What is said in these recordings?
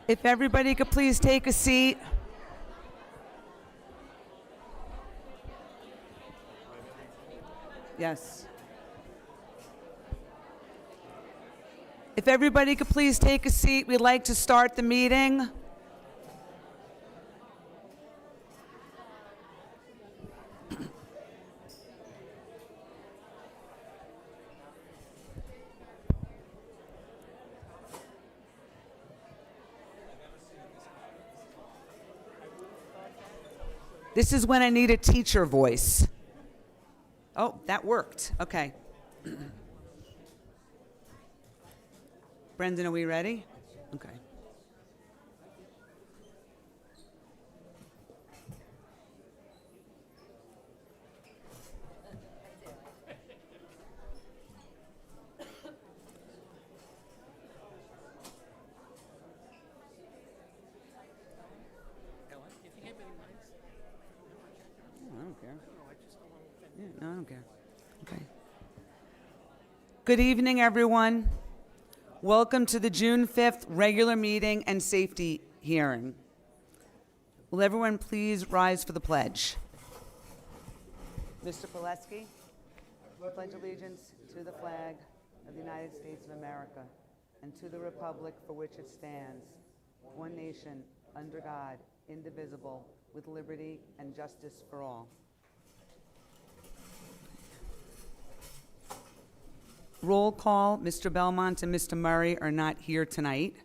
If everybody could please take a seat. Yes. If everybody could please take a seat, we'd like to start the meeting. This is when I need a teacher voice. Oh, that worked. Okay. Brendan, are we ready? Okay. I don't care. Yeah, no, I don't care. Okay. Good evening, everyone. Welcome to the June 5th regular meeting and safety hearing. Will everyone please rise for the pledge? Mr. Pileski, I pledge allegiance to the flag of the United States of America and to the republic for which it stands, one nation, under God, indivisible, with liberty and justice for all. Roll call, Mr. Belmont and Mr. Murray are not here tonight.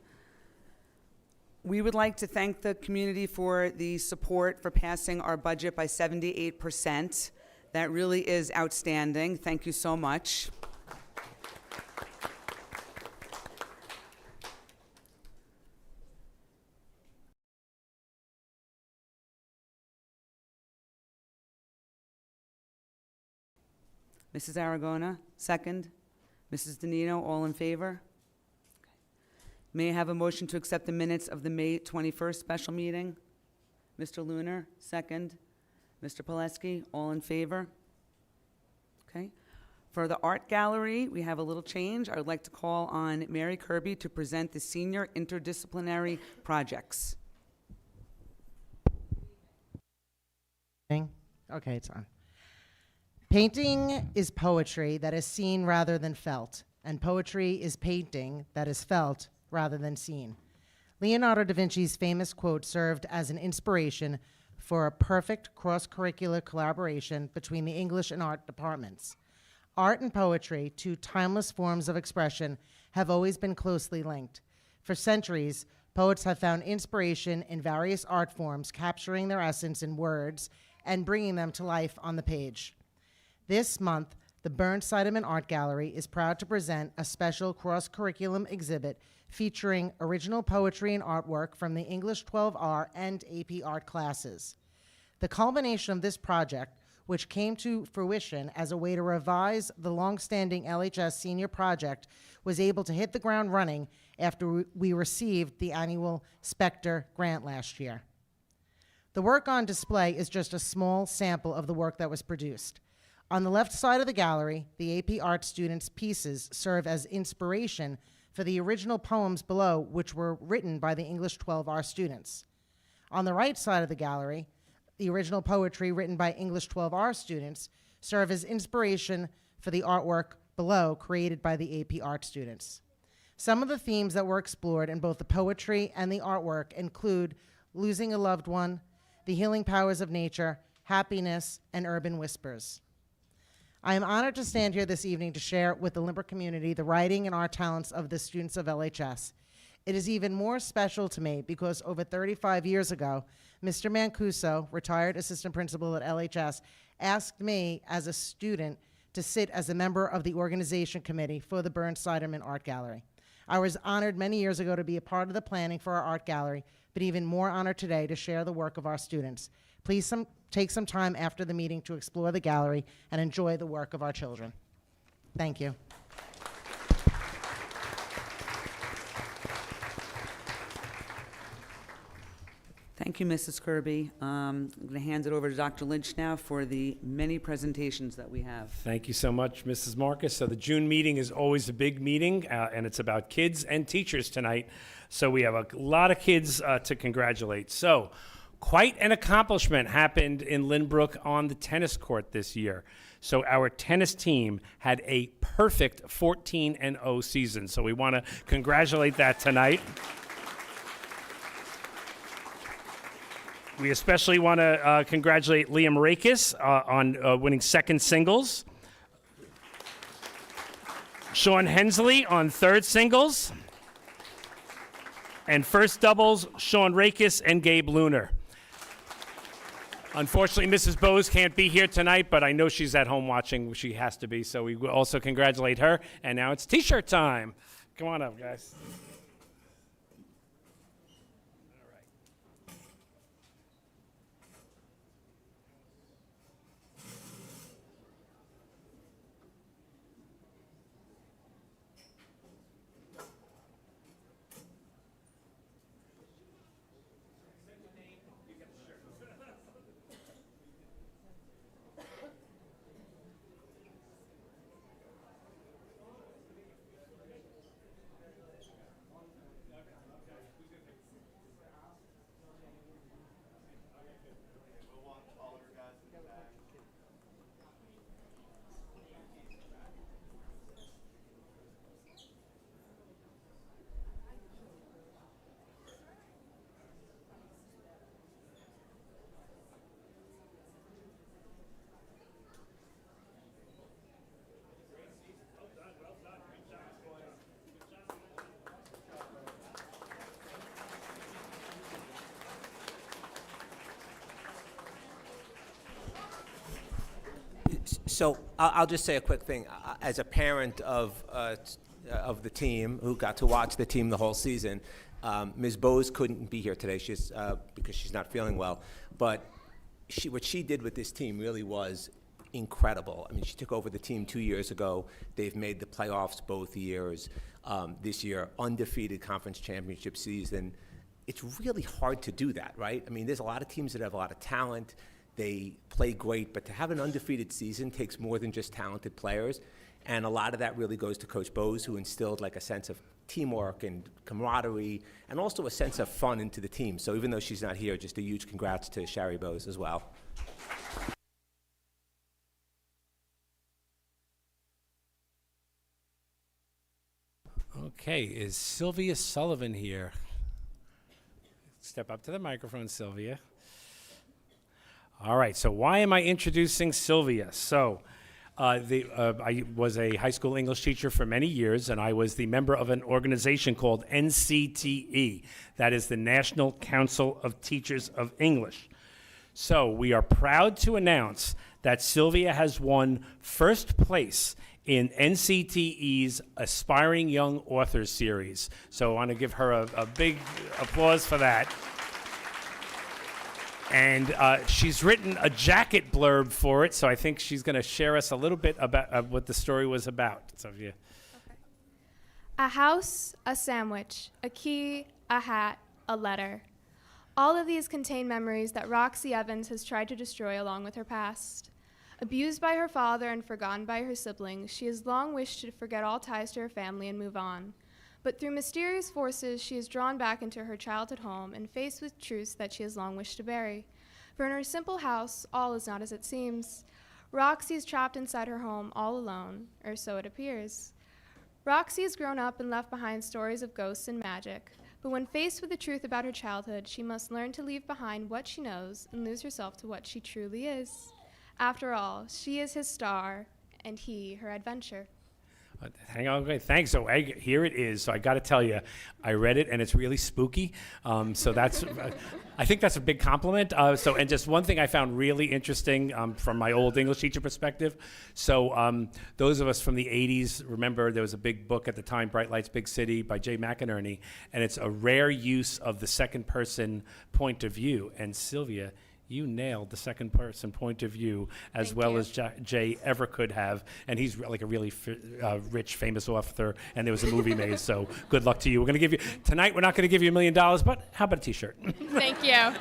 We would like to thank the community for the support for passing our budget by 78%. That really is outstanding. Thank you so much. Mrs. Aragona, second. Mrs. Donino, all in favor? Okay. May I have a motion to accept the minutes of the May 21st special meeting? Mr. Lunar, second. Mr. Pileski, all in favor? Okay. For the art gallery, we have a little change. I would like to call on Mary Kirby to present the senior interdisciplinary projects. Okay, it's on. Painting is poetry that is seen rather than felt, and poetry is painting that is felt rather than seen. Leonardo da Vinci's famous quote served as an inspiration for a perfect cross-curricular collaboration between the English and art departments. Art and poetry, two timeless forms of expression, have always been closely linked. For centuries, poets have found inspiration in various art forms, capturing their essence in words and bringing them to life on the page. This month, the Burns-Sideman Art Gallery is proud to present a special cross-curriculum exhibit featuring original poetry and artwork from the English 12R and AP Art classes. The culmination of this project, which came to fruition as a way to revise the long-standing LHS senior project, was able to hit the ground running after we received the annual Spectre grant last year. The work on display is just a small sample of the work that was produced. On the left side of the gallery, the AP Art students' pieces serve as inspiration for the original poems below, which were written by the English 12R students. On the right side of the gallery, the original poetry written by English 12R students serve as inspiration for the artwork below created by the AP Art students. Some of the themes that were explored in both the poetry and the artwork include losing a loved one, the healing powers of nature, happiness, and urban whispers. I am honored to stand here this evening to share with the Lynbrook community the writing and art talents of the students of LHS. It is even more special to me because over 35 years ago, Mr. Mancuso, retired assistant principal at LHS, asked me as a student to sit as a member of the organization committee for the Burns-Sideman Art Gallery. I was honored many years ago to be a part of the planning for our art gallery, but even more honored today to share the work of our students. Please take some time after the meeting to explore the gallery and enjoy the work of our children. Thank you. Thank you, Mrs. Kirby. I'm going to hand it over to Dr. Lynch now for the many presentations that we have. Thank you so much, Mrs. Marcus. So the June meeting is always a big meeting, and it's about kids and teachers tonight. So we have a lot of kids to congratulate. So quite an accomplishment happened in Lynbrook on the tennis court this year. So our tennis team had a perfect 14-0 season. So we want to congratulate that tonight. We especially want to congratulate Liam Rakis on winning second singles. Sean Hensley on third singles. And first doubles, Sean Rakis and Gabe Lunar. Unfortunately, Mrs. Bose can't be here tonight, but I know she's at home watching. She has to be, so we will also congratulate her. And now it's T-shirt time. Come on up, guys. So I'll just say a quick thing. As a parent of the team who got to watch the team the whole season, Ms. Bose couldn't be here today. She's because she's not feeling well. But what she did with this team really was incredible. I mean, she took over the team 2 years ago. They've made the playoffs both years. This year, undefeated conference championship season. It's really hard to do that, right? I mean, there's a lot of teams that have a lot of talent. They play great, but to have an undefeated season takes more than just talented players. And a lot of that really goes to Coach Bose, who instilled like a sense of teamwork and camaraderie and also a sense of fun into the team. So even though she's not here, just a huge congrats to Shari Bose as well. Okay, is Sylvia Sullivan here? Step up to the microphone, Sylvia. All right, so why am I introducing Sylvia? So I was a high school English teacher for many years, and I was the member of an organization called NCTE. That is the National Council of Teachers of English. So we are proud to announce that Sylvia has won first place in NCTE's Aspiring Young Authors Series. So I want to give her a big applause for that. And she's written a jacket blurb for it, so I think she's going to share us a little bit about what the story was about. So if you... Okay. A house, a sandwich, a key, a hat, a letter. All of these contain memories that Roxy Evans has tried to destroy along with her past. Abused by her father and forgotten by her siblings, she has long wished to forget all ties to her family and move on. But through mysterious forces, she is drawn back into her childhood home and faced with truths that she has long wished to bury. For in her simple house, all is not as it seems. Roxy is trapped inside her home all alone, or so it appears. Roxy has grown up and left behind stories of ghosts and magic, but when faced with the truth about her childhood, she must learn to leave behind what she knows and lose herself to what she truly is. After all, she is his star, and he her adventure. Hang on, okay, thanks. So here it is. So I got to tell you, I read it and it's really spooky. So that's, I think that's a big compliment. And just one thing I found really interesting from my old English teacher perspective. So those of us from the 80s remember there was a big book at the time, Bright Lights, Big City by Jay McInerney, and it's a rare use of the second person point of view. And Sylvia You nailed the second person point of view as Thank well you. as Jay ever could have. And he's like a really rich, famous author, and there was a movie made, so good luck to you. We're going to give you, tonight we're not going to give you $1 million, but how about a t-shirt? Thank you.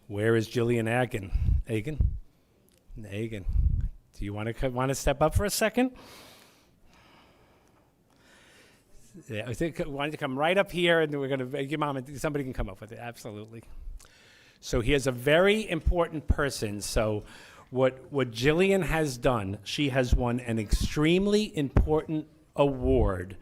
Where is Jillian Agan? Agan. Do you want to step up for a second? Yeah, I think I wanted to come right up here, and we're going to your mom. Somebody can come up with it. Absolutely. So here's a very important person. So, what Jillian has done, she has won an extremely important award,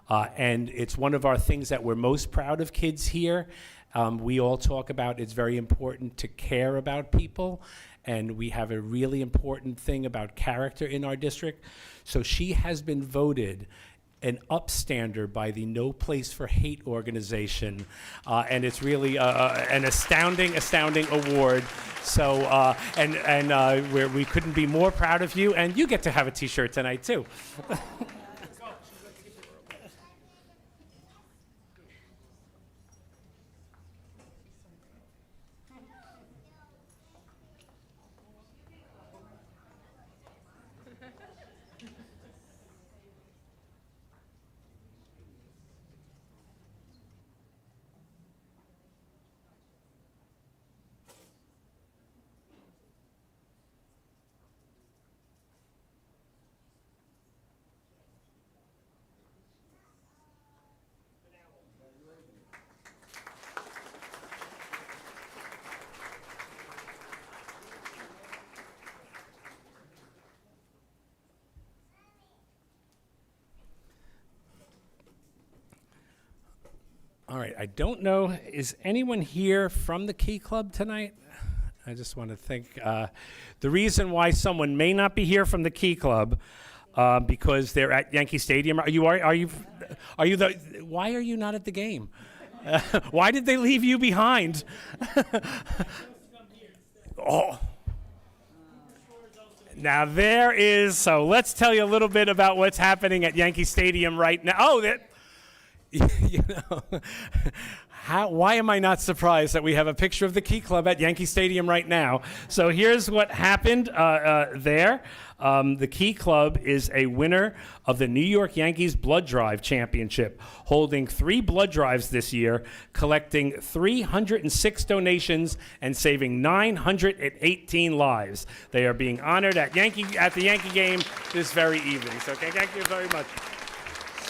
and it's one of our things that we're most proud of kids here. We all talk about it's very important to care about people, and we have a really important thing about character in our district. So she has been voted an upstander by the No Place for Hate organization, and it's really an astounding award. So, we couldn't be more proud of you, and you get to have a T-shirt tonight too. All right, I don't know, is anyone here from the Key Club tonight? I just want to think. The reason why someone may not be here from the Key Club, because they're at Yankee Stadium. Why are you not at the game? Why did they leave you behind? Oh. Now so let's tell you a little bit about what's happening at Yankee Stadium right now. Oh, you know, why am I not surprised that we have a picture of the Key Club at Yankee Stadium right now? So here's what happened there. The Key Club is a winner of the New York Yankees Blood Drive Championship, holding 3 blood drives this year, collecting 306 donations and saving 918 lives. They are being honored at the Yankee game this very evening. So thank you very much.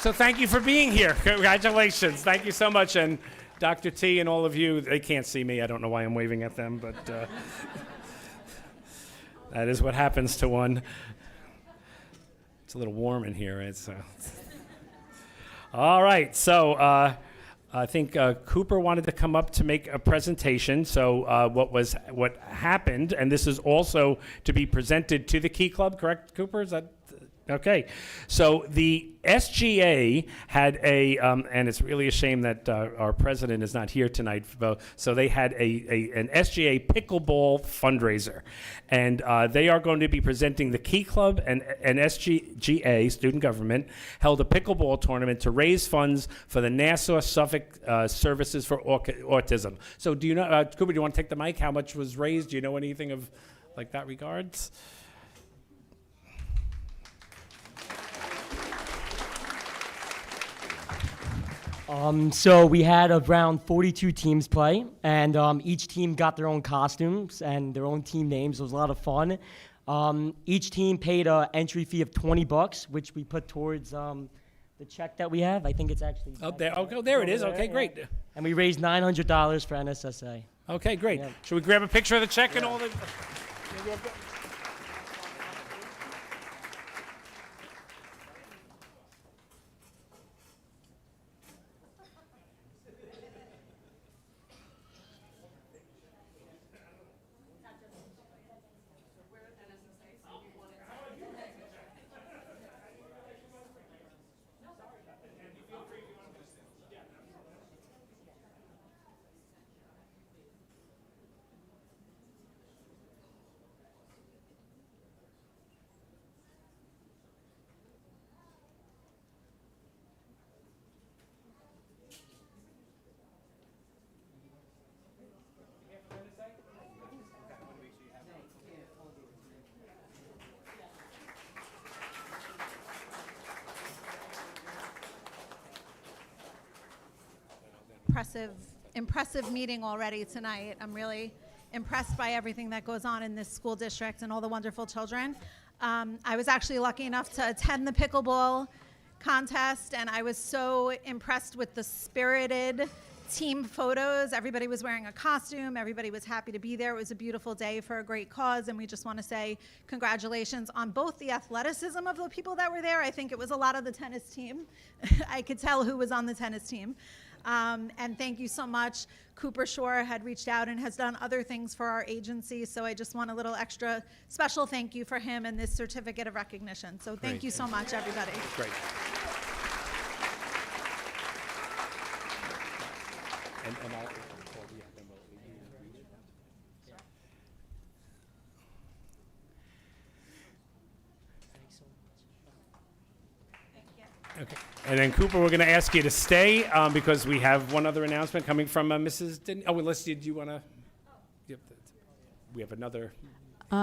So thank you for being here. Congratulations. Thank you so much. And Dr. T and all of you, they can't see me. I don't know why I'm waving at them, but that is what happens to one. It's a little warm in here. All right. So I think Cooper wanted to come up to make a presentation. So what happened, and this is also to be presented to the Key Club, correct, Cooper? Is that okay? So the SGA had and it's really a shame that our president is not here tonight. So they had an SGA pickleball fundraiser, and they are going to be presenting the Key Club and SGA, Student Government, held a pickleball tournament to raise funds for the Nassau-Suffolk Services for Autism. So do you know, Cooper, do you want to take the mic? How much was raised? Do you know anything of like that regards? So we had around 42 teams play, and each team got their own costumes and their own team names. It was a lot of fun. Each team paid an entry fee of $20, which we put towards the check that we have. I think it's actually There it is. Okay, great. And we raised $900 for NSSA. Okay, great. Yeah. Should we grab a picture of the check and all the? impressive meeting already tonight. I'm really impressed by everything that goes on in this school district and all the wonderful children. I was actually lucky enough to attend the pickleball contest, and I was so impressed with the spirited team photos. Everybody was wearing a costume. Everybody was happy to be there. It was a beautiful day for a great cause, and we just want to say congratulations on both the athleticism of the people that were there. I think it was a lot of the tennis team. I could tell who was on the tennis team. And thank you so much. Cooper Shore had reached out and has done other things for our agency, so I just want a little extra special thank you for him and this certificate of recognition. So thank Great. you so much, everybody. Great. And I'll, yeah, then we'll. Okay. And then Cooper, we're going to ask you to stay because we have one other announcement coming from Mrs. Unless do you want to? Yep. We have another.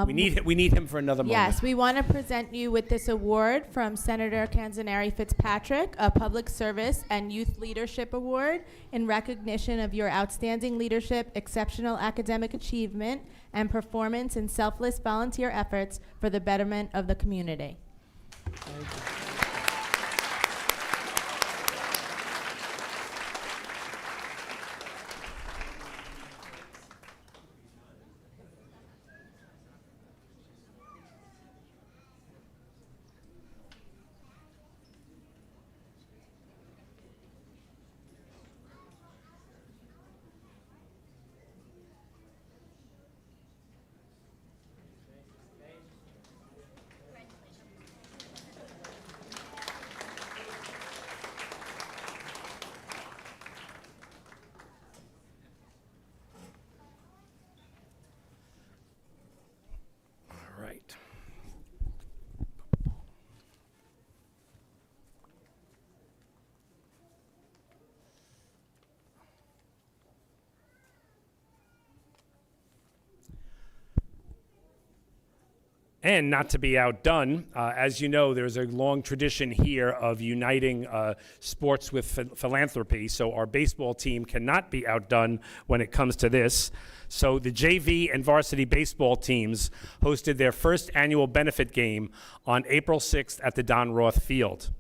We need him for another moment. Yes, we want to present you with this award from Senator Canzoneri Fitzpatrick, a Public Service and Youth Leadership Award in recognition of your outstanding leadership, exceptional academic achievement, and performance in selfless volunteer efforts for the betterment of the community. All right. And not to be outdone, as you know, there's a long tradition here of uniting sports with philanthropy, so our baseball team cannot be outdone when it comes to this. So the JV and varsity baseball teams hosted their first annual benefit game on April 6th at the Don Roth Field.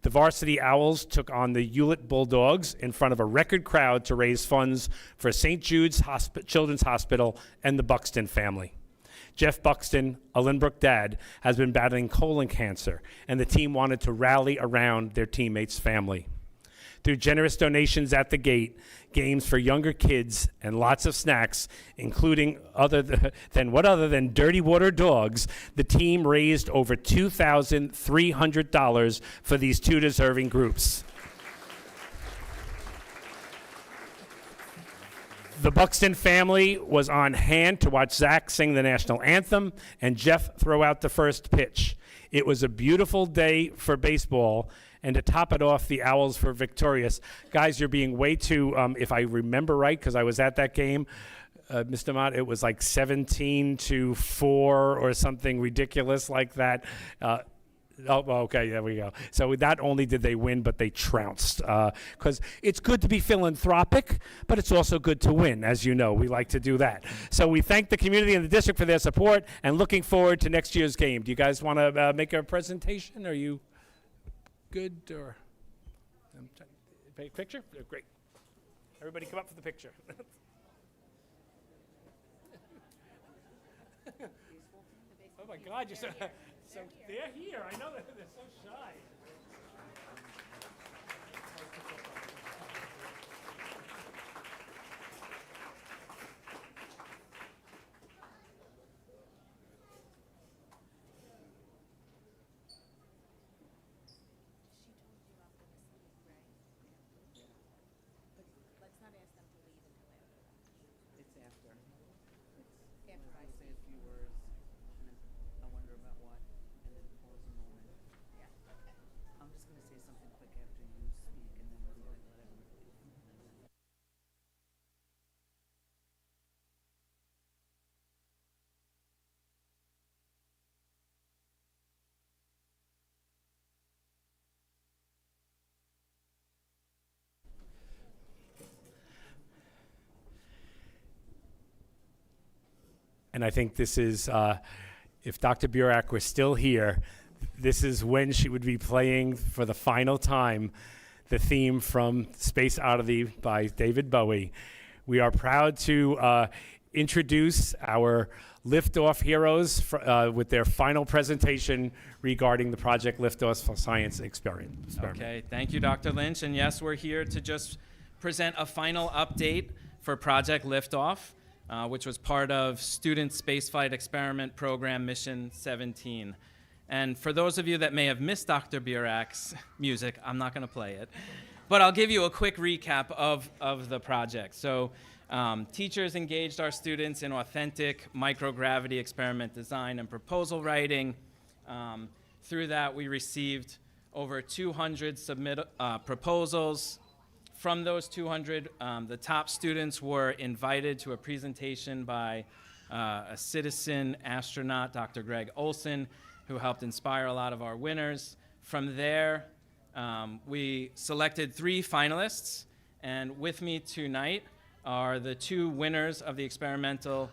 The varsity Owls took on the Hewlett Bulldogs in front of a record crowd to raise funds for St. Jude's Children's Hospital and the Buxton family. Jeff Buxton, a Lynbrook dad, has been battling colon cancer, and the team wanted to rally around their teammate's family. Through generous donations at the gate, games for younger kids, and lots of snacks, including other than dirty water dogs, the team raised over $2,300 for these two deserving groups. The Buxton family was on hand to watch Zach sing the national anthem and Jeff throw out the first pitch. It was a beautiful day for baseball, and to top it off, the Owls were victorious. Guys, you're being way too, if I remember right, because I was at that game, Mr. Mott, it was like 17-4 or something ridiculous like that. Oh, okay, there we go. So not only did they win, but they trounced. Because it's good to be philanthropic, but it's also good to win, as you know. We like to do that. So we thank the community and the district for their support, and looking forward to next year's game. Do you guys want to make a presentation? Are you good? Or picture? Great. Everybody come up for the picture. Oh, my God, you're so... So they're here. I know that they're so shy. It's after. After I say a few words, and then I wonder about what, and then pause a moment. Yeah. I'm just gonna say something quick after you speak, and then we're gonna let everyone. And I think this is, if Dr. Burak were still here, this is when she would be playing for the final time the theme from Space Oddity by David Bowie. We are proud to introduce our Liftoff heroes with their final presentation regarding the Project Liftoff for Science experiment. Okay, thank you, Dr. Lynch. And yes, we're here to just present a final update for Project Liftoff, which was part of Student Spaceflight Experiment Program Mission 17. And for those of you that may have missed Dr. Burak's music, I'm not going to play it, but I'll give you a quick recap of the project. So teachers engaged our students in authentic microgravity experiment design and proposal writing. Through that, we received over 200 proposals. From those 200, the top students were invited to a presentation by a citizen astronaut, Dr. Greg Olson, who helped inspire a lot of our winners. From there, we selected 3 finalists, and with me tonight are the 2 winners of the experimental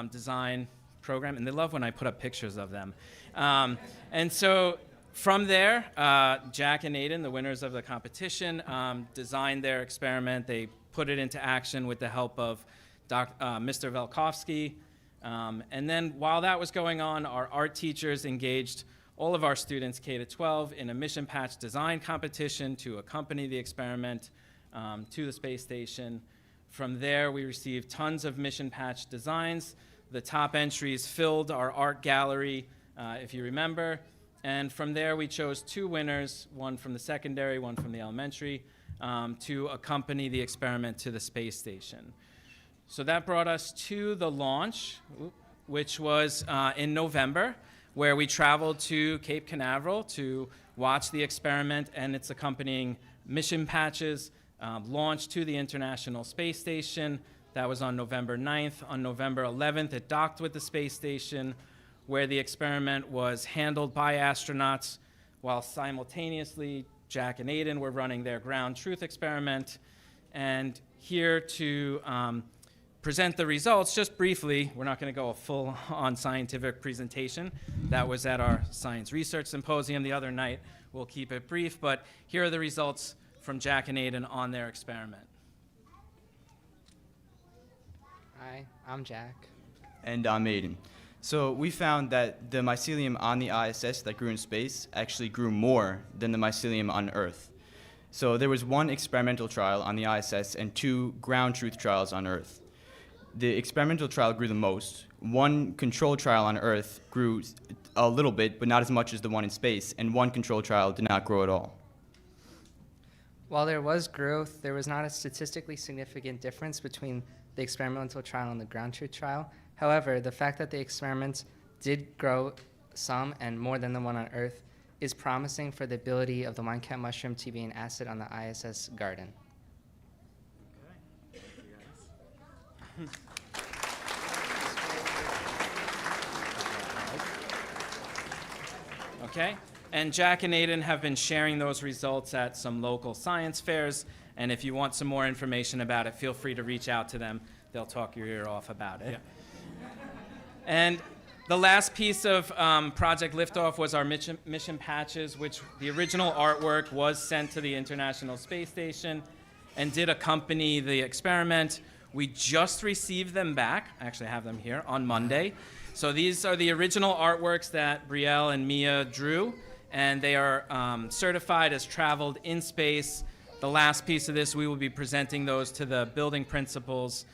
design program, and they love when I put up pictures of them. And so from there, Jack and Aiden, the winners of the competition, designed their experiment. They put it into action with the help of Mr. Velkovsky. And then while that was going on, our art teachers engaged all of our students K-12 in a mission patch design competition to accompany the experiment to the space station. From there, we received tons of mission patch designs. The top entries filled our art gallery, if you remember. And from there, we chose 2 winners, one from the secondary, one from the elementary, to accompany the experiment to the space station. So that brought us to the launch, which was in November, where we traveled to Cape Canaveral to watch the experiment and its accompanying mission patches launch to the International Space Station. That was on November 9th. On November 11th, it docked with the space station, where the experiment was handled by astronauts, while simultaneously Jack and Aiden were running their ground truth experiment. And here to present the results, just briefly, we're not going to go a full-on scientific presentation. That was at our Science Research Symposium the other night. We'll keep it brief, but here are the results from Jack and Aiden on their experiment. Hi, I'm Jack. And I'm Aiden. So we found that the mycelium on the ISS that grew in space actually grew more than the mycelium on Earth. So there was 1 experimental trial on the ISS and 2 ground truth trials on Earth. The experimental trial grew the most. 1 control trial on Earth grew a little bit, but not as much as the one in space, and 1 control trial did not grow at all. While there was growth, there was not a statistically significant difference between the experimental trial and the ground truth trial. However, the fact that the experiments did grow some and more than the one on Earth is promising for the ability of the wine cap mushroom to be an asset on the ISS garden. Okay, and Jack and Aiden have been sharing those results at some local science fairs, and if you want some more information about it, feel free to reach out to them. They'll talk your ear off about it. Yeah. And the last piece of Project Liftoff was our mission patches, which the original artwork was sent to the International Space Station and did accompany the experiment. We just received them back. I actually have them here on Monday. So these are the original artworks that Brielle and Mia drew, and they are certified as traveled in space. The last piece of this, we will be presenting those to the building principals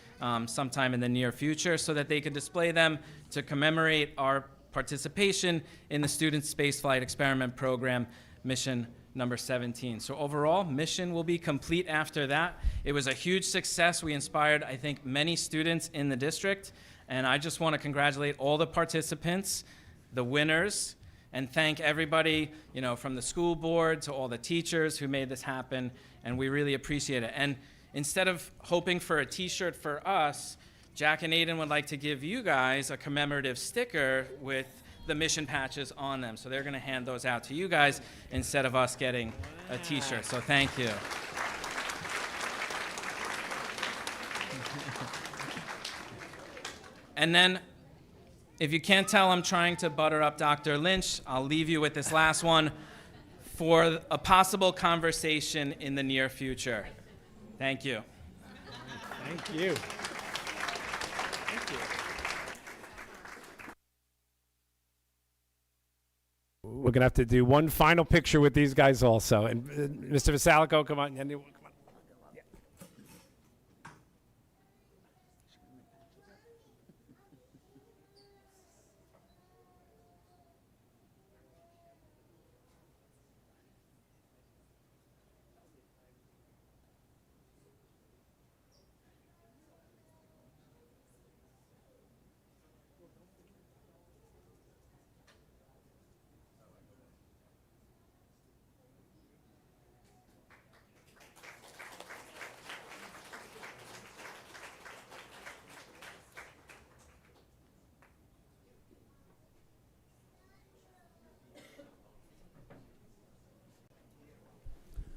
sometime in the near future so that they can display them to commemorate our participation in the Student Spaceflight Experiment Program mission number 17. So overall, mission will be complete after that. It was a huge success. We inspired, I think, many students in the district, and I just want to congratulate all the participants, the winners, and thank everybody, from the school board to all the teachers who made this happen, and we really appreciate it. And instead of hoping for a t-shirt for us, Jack and Aiden would like to give you guys a commemorative sticker with the mission patches on them. So they're going to hand those out to you guys instead of us getting a t-shirt. So thank you. And then if you can't tell, I'm trying to butter up Dr. Lynch. I'll leave you with this last one for a possible conversation in the near future. Thank you. Thank you. We're going to have to do one final picture with these guys also. And Mr. Vasalico, come on. Come on.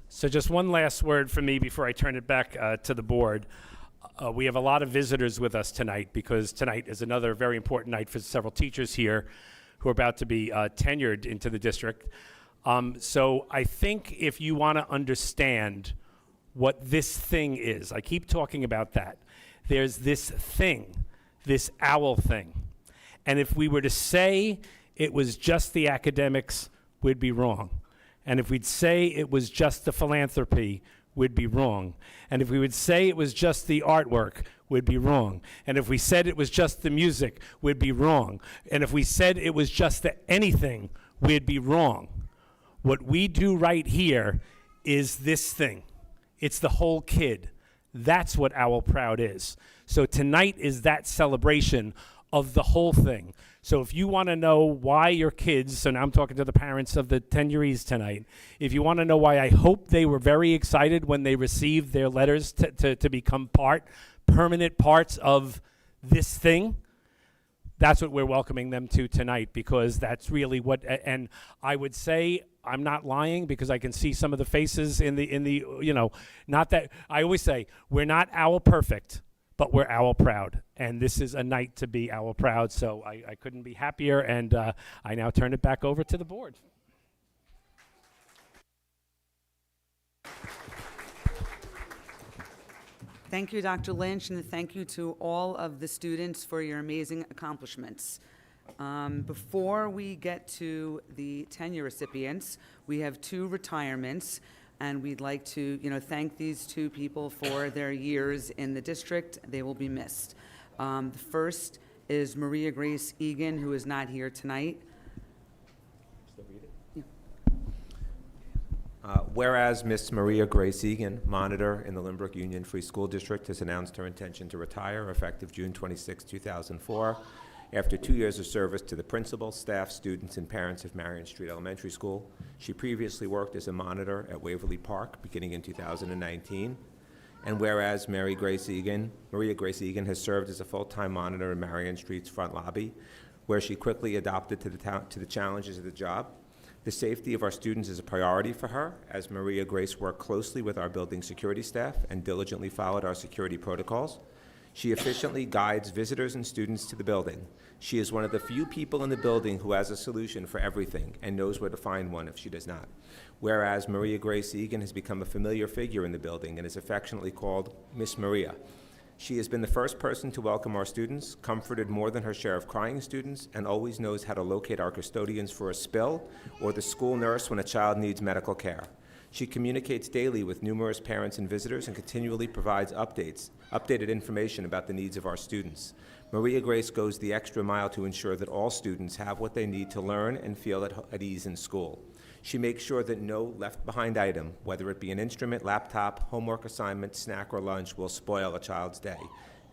So just one last word from me before I turn it back to the board. We have a lot of visitors with us tonight because tonight is another very important night for several teachers here who are about to be tenured into the district. So I think if you want to understand what this thing is, I keep talking about that. There's this thing, this OWL thing. And if we were to say it was just the academics, we'd be wrong. And if we'd say it was just the philanthropy, we'd be wrong. And if we would say it was just the artwork, we'd be wrong. And if we said it was just the music, we'd be wrong. And if we said it was just the anything, we'd be wrong. What we do right here is this thing. It's the whole kid. That's what Owl Proud is. So tonight is that celebration of the whole thing. So if you want to know why your kids, so now I'm talking to the parents of the tenurees tonight, if you want to know why I hope they were very excited when they received their letters to become permanent parts of this thing, that's what we're welcoming them to tonight, because that's really what, and I would say, I'm not lying because I can see some of the faces in the not that, I always say, we're not Owl perfect, but we're Owl proud. And this is a night to be Owl proud, so I couldn't be happier, and I now turn it back over to the board. Thank you, Dr. Lynch, and thank you to all of the students for your amazing accomplishments. Before we get to the tenure recipients, we have 2 retirements, and we'd like to, thank these 2 people for their years in the district. They will be missed. The first is Maria Grace Egan, who is not here tonight. Whereas Miss Maria Grace Egan, monitor in the Lynbrook Union Free School District, has announced her intention to retire effective June 26, 2004, after 2 years of service to the principal, staff, students, and parents of Marion Street Elementary School. She previously worked as a monitor at Waverly Park beginning in 2019. And whereas Maria Grace Egan has served as a full-time monitor in Marion Street's front lobby, where she quickly adapted to the challenges of the job. The safety of our students is a priority for her, as Maria Grace worked closely with our building security staff and diligently followed our security protocols. She efficiently guides visitors and students to the building. She is one of the few people in the building who has a solution for everything and knows where to find one if she does not. Whereas Maria Grace Egan has become a familiar figure in the building and is affectionately called Miss Maria. She has been the first person to welcome our students, comforted more than her share of crying students, and always knows how to locate our custodians for a spill or the school nurse when a child needs medical care. She communicates daily with numerous parents and visitors and continually provides updated information about the needs of our students. Maria Grace goes the extra mile to ensure that all students have what they need to learn and feel at ease in school. She makes sure that no left-behind item, whether it be an instrument, laptop, homework assignment, snack, or lunch, will spoil a child's day.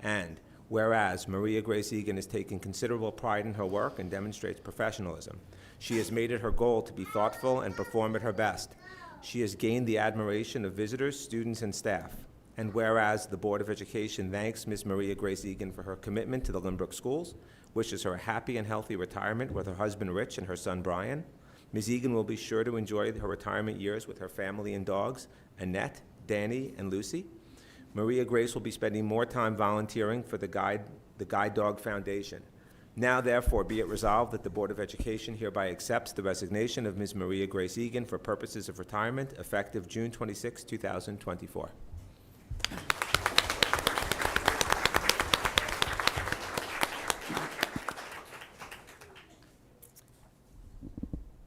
And whereas Maria Grace Egan has taken considerable pride in her work and demonstrates professionalism, she has made it her goal to be thoughtful and perform at her best. She has gained the admiration of visitors, students, and staff. And whereas the Board of Education thanks Ms. Maria Grace Egan for her commitment to the Lynbrook schools, wishes her a happy and healthy retirement with her husband Rich and her son Brian, Ms. Egan will be sure to enjoy her retirement years with her family and dogs, Annette, Danny, and Lucy. Maria Grace will be spending more time volunteering for the Guide Dog Foundation. Now therefore be it resolved that the Board of Education hereby accepts the resignation of Ms. Maria Grace Egan for purposes of retirement effective June 26, 2024.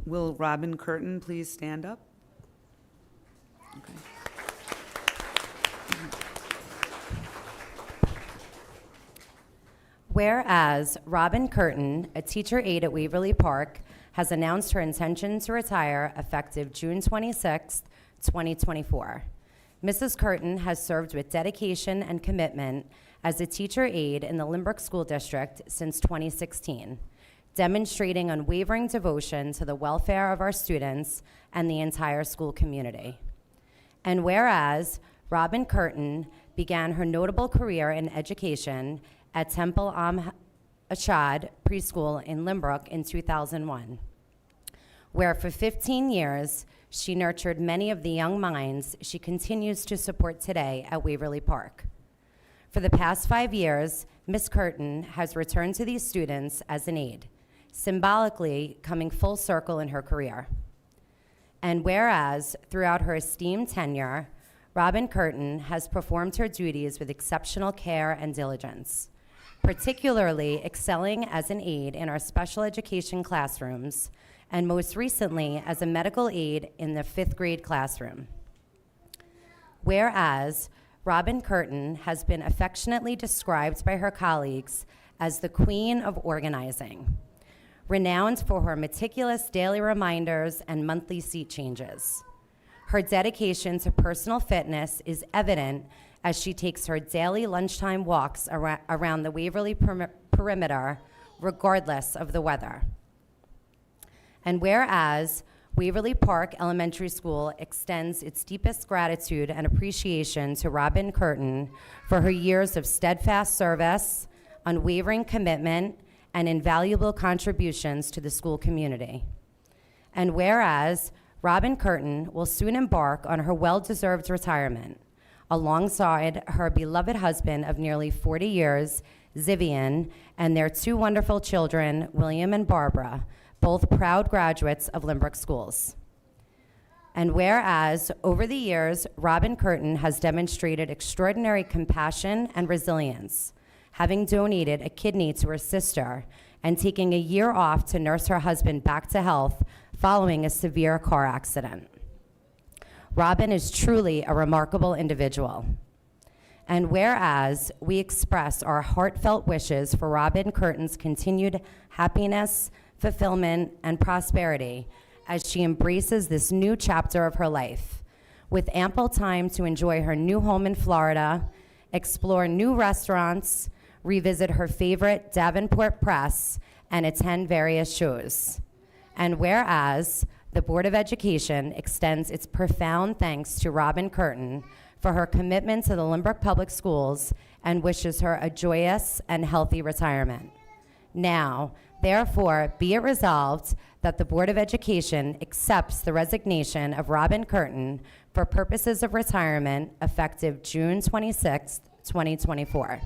Will Robin Curtin please stand up? Okay. Whereas Robin Curtin, a teacher aide at Waverly Park, has announced her intention to retire effective June 26, 2024. Mrs. Curtin has served with dedication and commitment as a teacher aide in the Lynbrook School District since 2016, demonstrating unwavering devotion to the welfare of our students and the entire school community. And whereas Robin Curtin began her notable career in education at Temple Ashad Preschool in Lynbrook in 2001, where for 15 years she nurtured many of the young minds she continues to support today at Waverly Park. For the past 5 years, Ms. Curtin has returned to these students as an aide, symbolically coming full circle in her career. And whereas throughout her esteemed tenure, Robin Curtin has performed her duties with exceptional care and diligence, particularly excelling as an aide in our special education classrooms, and most recently as a medical aide in the 5th grade classroom. Whereas Robin Curtin has been affectionately described by her colleagues as the queen of organizing, renowned for her meticulous daily reminders and monthly seat changes. Her dedication to personal fitness is evident as she takes her daily lunchtime walks around the Waverly perimeter, regardless of the weather. And whereas Waverly Park Elementary School extends its deepest gratitude and appreciation to Robin Curtin for her years of steadfast service, unwavering commitment, and invaluable contributions to the school community. And whereas Robin Curtin will soon embark on her well-deserved retirement, alongside her beloved husband of nearly 40 years, Zivian, and their 2 wonderful children, William and Barbara, both proud graduates of Lynbrook schools. And whereas over the years, Robin Curtin has demonstrated extraordinary compassion and resilience, having donated a kidney to her sister and taking a year off to nurse her husband back to health following a severe car accident. Robin is truly a remarkable individual. And whereas we express our heartfelt wishes for Robin Curtin's continued happiness, fulfillment, and prosperity as she embraces this new chapter of her life, with ample time to enjoy her new home in Florida, explore new restaurants, revisit her favorite Davenport Press, and attend various shows. And whereas the Board of Education extends its profound thanks to Robin Curtin for her commitment to the Lynbrook Public Schools and wishes her a joyous and healthy retirement. Now, therefore, be it resolved that the Board of Education accepts the resignation of Robin Curtin for purposes of retirement effective June 26, 2024.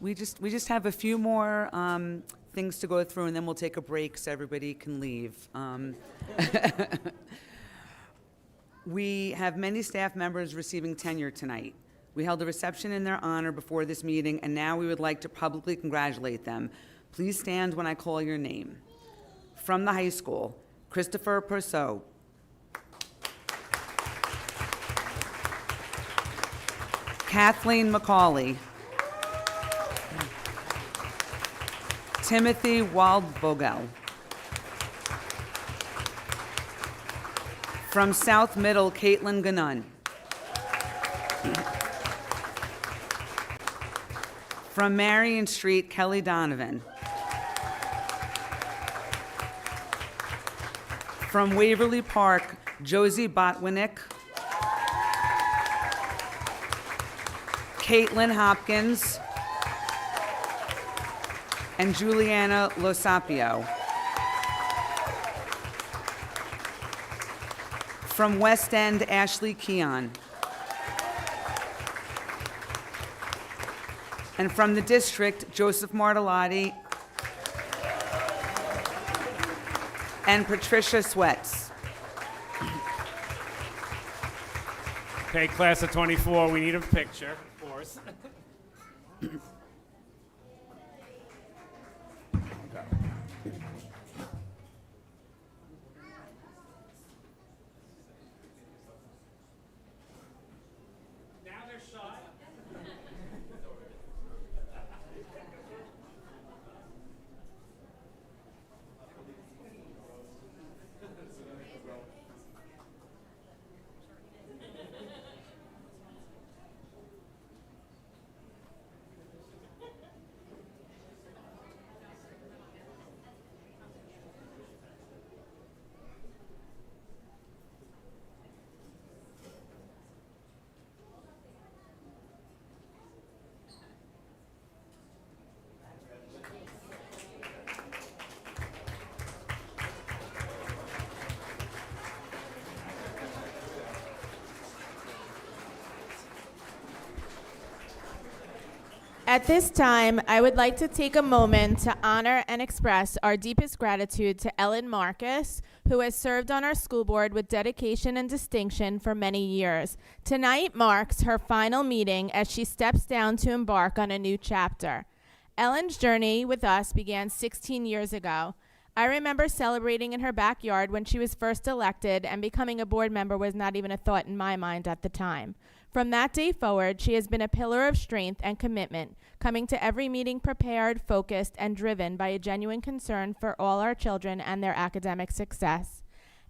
We just have a few more things to go through, and then we'll take a break so everybody can leave. We have many staff members receiving tenure tonight. We held a reception in their honor before this meeting, and now we would like to publicly congratulate them. Please stand when I call your name. From the high school, Christopher Persaud. Kathleen McCauley. Timothy Waldvogel. From South Middle, Caitlin Ganun. From Marion Street, Kelly Donovan. From Waverly Park, Josie Botwinick. Caitlin Hopkins. And Juliana Losapio. From West End, Ashley Keon. And from the district, Joseph Martellotti and Patricia Sweats. Okay, class of 24, we need a picture, of course. At this time, I would like to take a moment to honor and express our deepest gratitude to Ellen Marcus, who has served on our school board with dedication and distinction for many years. Tonight marks her final meeting as she steps down to embark on a new chapter. Ellen's journey with us began 16 years ago. I remember celebrating in her backyard when she was first elected, and becoming a board member was not even a thought in my mind at the time. From that day forward, she has been a pillar of strength and commitment, coming to every meeting prepared, focused, and driven by a genuine concern for all our children and their academic success.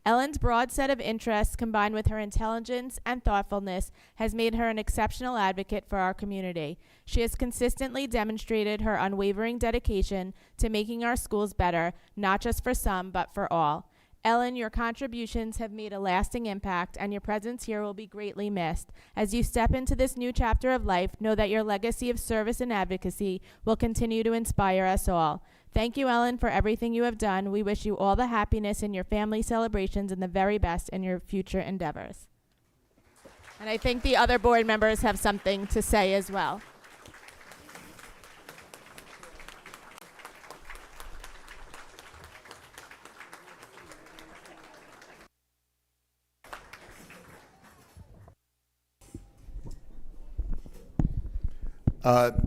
Ellen's broad set of interests, combined with her intelligence and thoughtfulness, has made her an exceptional advocate for our community. She has consistently demonstrated her unwavering dedication to making our schools better, not just for some, but for all. Ellen, your contributions have made a lasting impact, and your presence here will be greatly missed. As you step into this new chapter of life, know that your legacy of service and advocacy will continue to inspire us all. Thank you, Ellen, for everything you have done. We wish you all the happiness in your family celebrations and the very best in your future endeavors. And I think the other board members have something to say as well.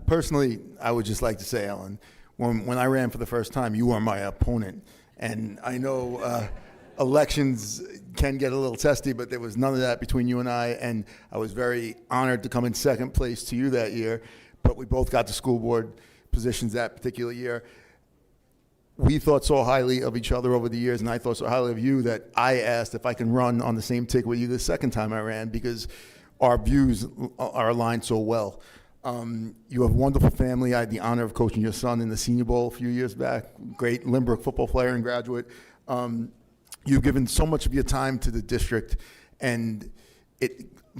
Personally, I would just like to say, Ellen, when I ran for the first time, you were my opponent. And I know elections can get a little testy, but there was none of that between you and I was very honored to come in second place to you that year. But we both got the school board positions that particular year. We thought so highly of each other over the years, and I thought so highly of you that I asked if I can run on the same ticket with you the second time I ran, because our views are aligned so well. You have a wonderful family. I had the honor of coaching your son in the Senior Bowl a few years back. Great Lynbrook football player and graduate. You've given so much of your time to the district, and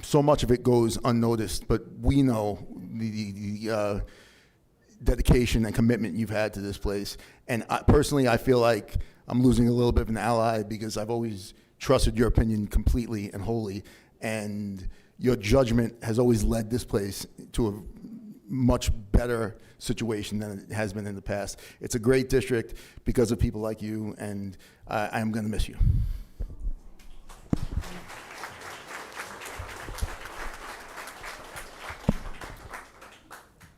so much of it goes unnoticed. But we know the dedication and commitment you've had to this place. And personally, I feel like I'm losing a little bit of an ally, because I've always trusted your opinion completely and wholly. And your judgment has always led this place to a much better situation than it has been in the past. It's a great district because of people like you, and I'm going to miss you.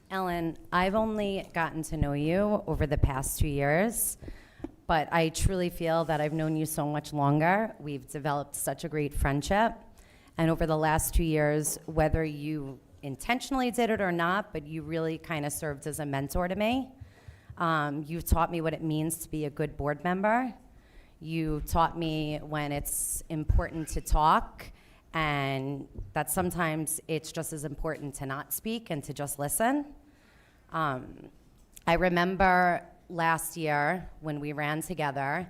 Ellen, I've only gotten to know you over the past 2 years, but I truly feel that I've known you so much longer. We've developed such a great friendship. And over the last 2 years, whether you intentionally did it or not, but you really kind of served as a mentor to me. You've taught me what it means to be a good board member. You taught me when it's important to talk, and that sometimes it's just as important to not speak and to just listen. I remember last year when we ran together,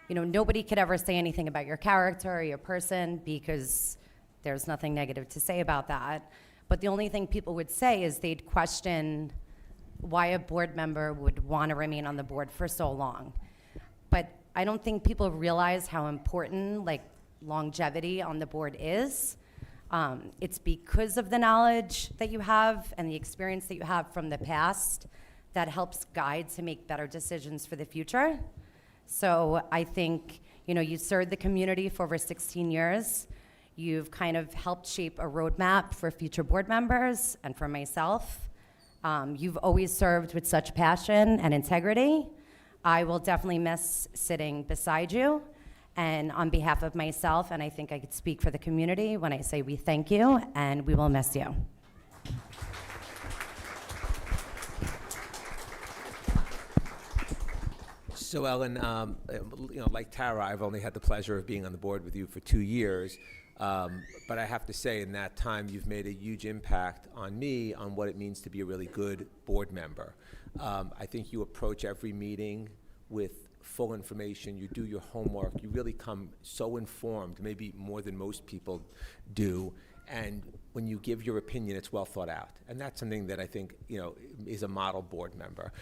nobody could ever say anything about your character or your person because there's nothing negative to say about that. But the only thing people would say is they'd question why a board member would want to remain on the board for so long. But I don't think people realize how important longevity on the board is. It's because of the knowledge that you have and the experience that you have from the past that helps guide to make better decisions for the future. So I think, you served the community for over 16 years. You've kind of helped shape a roadmap for future board members and for myself. You've always served with such passion and integrity. I will definitely miss sitting beside you. And on behalf of myself, and I think I could speak for the community when I say we thank you and we will miss you. So Ellen, like Tara, I've only had the pleasure of being on the board with you for 2 years. But I have to say, in that time, you've made a huge impact on me on what it means to be a really good board member. I think you approach every meeting with full information. You do your homework. You really come so informed, maybe more than most people do. And when you give your opinion, it's well thought out. And that's something that I think, is a model board member.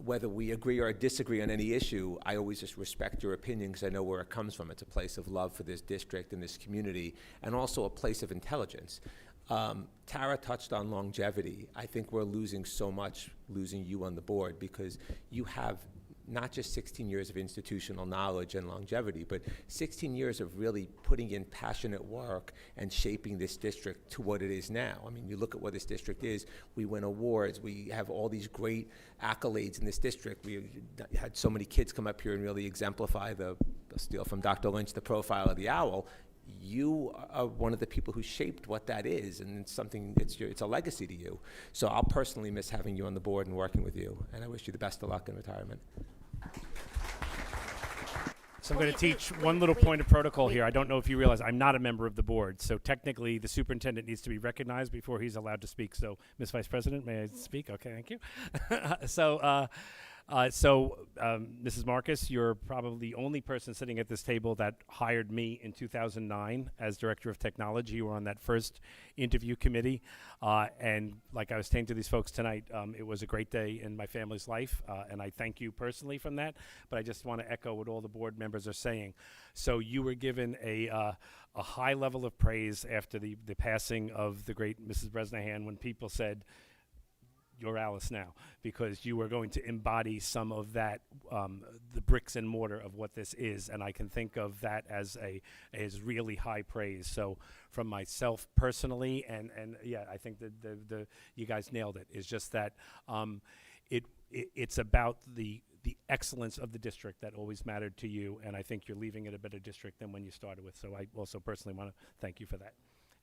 Whether we agree or disagree on any issue, I always just respect your opinion because I know where it comes from. It's a place of love for this district and this community, and also a place of intelligence. Tara touched on longevity. I think we're losing so much, losing you on the board, because you have not just 16 years of institutional knowledge and longevity, but 16 years of really putting in passionate work and shaping this district to what it is now. I mean, you look at what this district is, we win awards, we have all these great accolades in this district. We had so many kids come up here and really exemplify the steal from Dr. Lynch, the profile of the owl. You are one of the people who shaped what that is, and it's something, it's a legacy to you. So I'll personally miss having you on the board and working with you, and I wish you the best of luck in retirement. So I'm going to teach one little point of protocol here. I don't know if you realize I'm not a member of the board, so technically the superintendent needs to be recognized before he's allowed to speak. So, Ms. Vice President, may I speak? Okay, thank you. Mrs. Marcus, you're probably the only person sitting at this table that hired me in 2009 as Director of Technology. You were on that first interview committee. And like I was saying to these folks tonight, it was a great day in my family's life, and I thank you personally from that. But I just want to echo what all the board members are saying. So you were given a high level of praise after the passing of the great Mrs. Bresnahan, when people said, "You're Alice now," because you are going to embody some of that, the bricks and mortar of what this is, and I can think of that as really high praise. So from myself personally, and yeah, I think that the you guys nailed it. It's just that it's about the excellence of the district that always mattered to you, and I think you're leaving it a better district than when you started with. So I also personally want to thank you for that.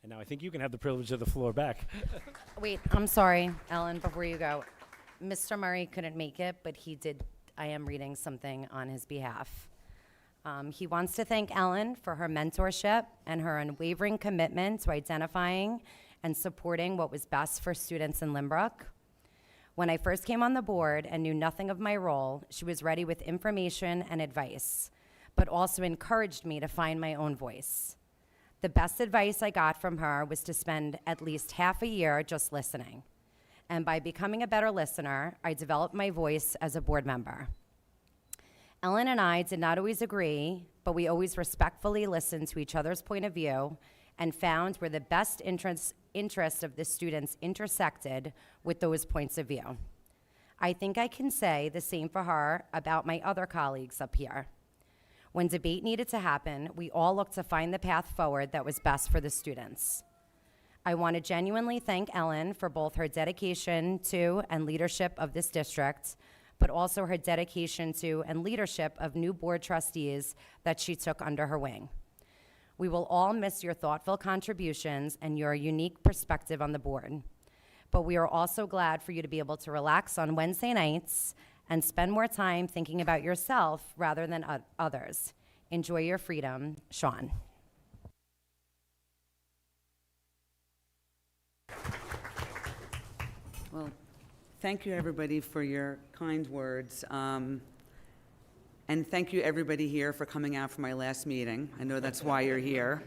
And now I think you can have the privilege of the floor back. Wait, I'm sorry, Ellen, before you go. Mr. Murray couldn't make it, but he did. I am reading something on his behalf. He wants to thank Ellen for her mentorship and her unwavering commitment to identifying and supporting what was best for students in Lynbrook. When I first came on the board and knew nothing of my role, she was ready with information and advice, but also encouraged me to find my own voice. The best advice I got from her was to spend at least half a year just listening. And by becoming a better listener, I developed my voice as a board member. Ellen and I did not always agree, but we always respectfully listened to each other's point of view and found where the best interests of the students intersected with those points of view. I think I can say the same for her about my other colleagues up here. When debate needed to happen, we all looked to find the path forward that was best for the students. I want to genuinely thank Ellen for both her dedication to and leadership of this district, but also her dedication to and leadership of new board trustees that she took under her wing. We will all miss your thoughtful contributions and your unique perspective on the board. But we are also glad for you to be able to relax on Wednesday nights and spend more time thinking about yourself rather than others. Enjoy your freedom, Sean. Well, thank you, everybody, for your kind words. And thank you, everybody here, for coming out for my last meeting. I know that's why you're here.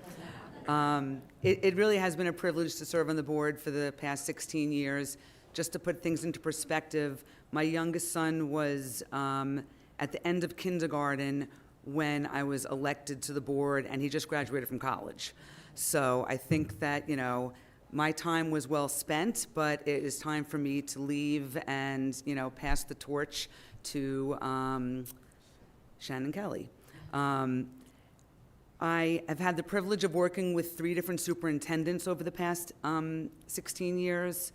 It really has been a privilege to serve on the board for the past 16 years. Just to put things into perspective, my youngest son was at the end of kindergarten when I was elected to the board, and he just graduated from college. So I think that, my time was well spent, but it is time for me to leave and, pass the torch to Shannon Kelly. I have had the privilege of working with 3 different superintendents over the past 16 years.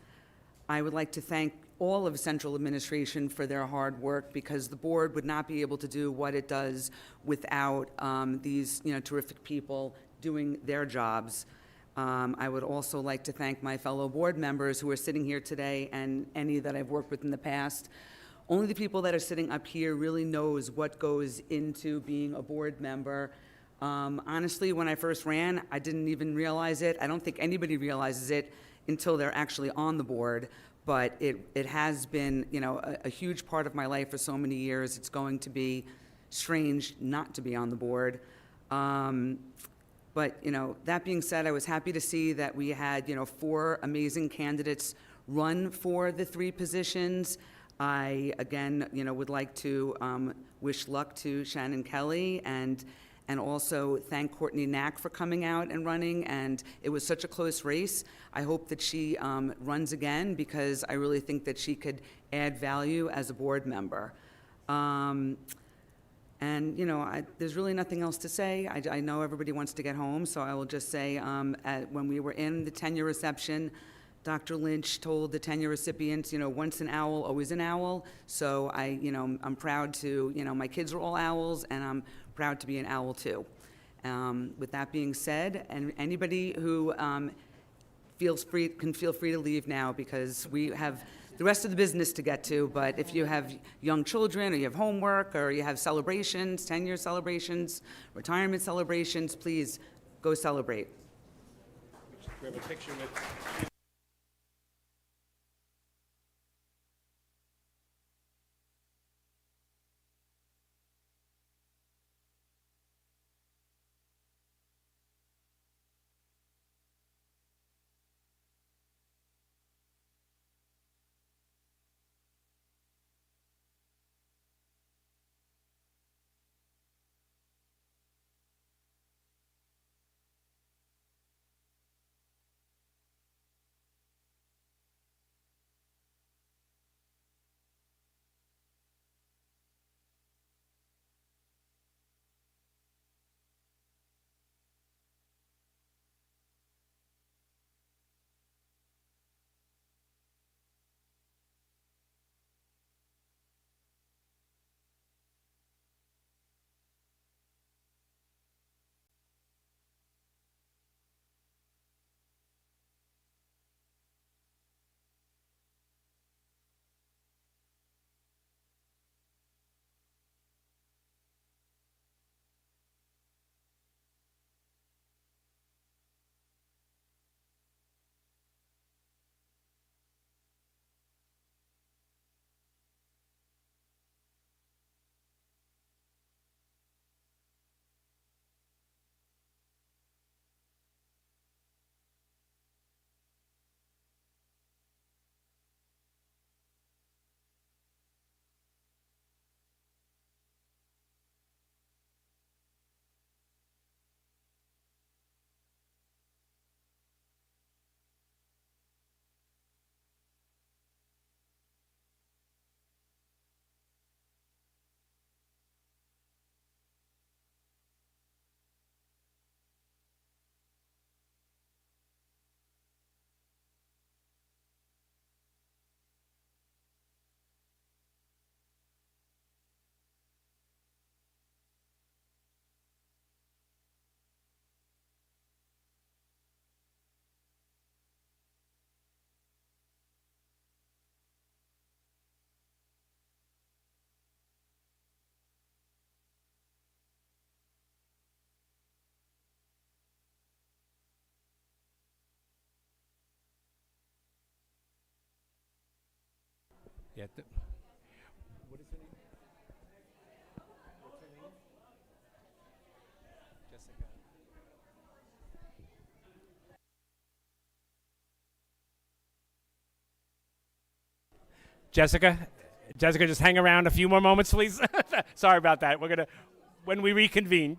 I would like to thank all of central administration for their hard work, because the board would not be able to do what it does without these terrific people doing their jobs. I would also like to thank my fellow board members who are sitting here today and any that I've worked with in the past. Only the people that are sitting up here really knows what goes into being a board member. Honestly, when I first ran, I didn't even realize it. I don't think anybody realizes it until they're actually on the board. But it has been, a huge part of my life for so many years. It's going to be strange not to be on the board. But, that being said, I was happy to see that we had, 4 amazing candidates run for the 3 positions. I, again, would like to wish luck to Shannon Kelly and also thank Courtney Knack for coming out and running. And it was such a close race. I hope that she runs again, because I really think that she could add value as a board member. There's really nothing else to say. I know everybody wants to get home, so I will just say when we were in the tenure reception, Dr. Lynch told the tenure recipients, once an owl, always an owl. So I'm proud to, my kids are all owls, and I'm proud to be an owl too. With that being said, and anybody who can feel free to leave now, because we have the rest of the business to get to. But if you have young children, or you have homework, or you have celebrations, tenure celebrations, retirement celebrations, please go celebrate. We have a picture with Yeah. What is her name? What's her name? Jessica. Jessica, just hang around a few more moments, please. Sorry about that. We're gonna, when we reconvene.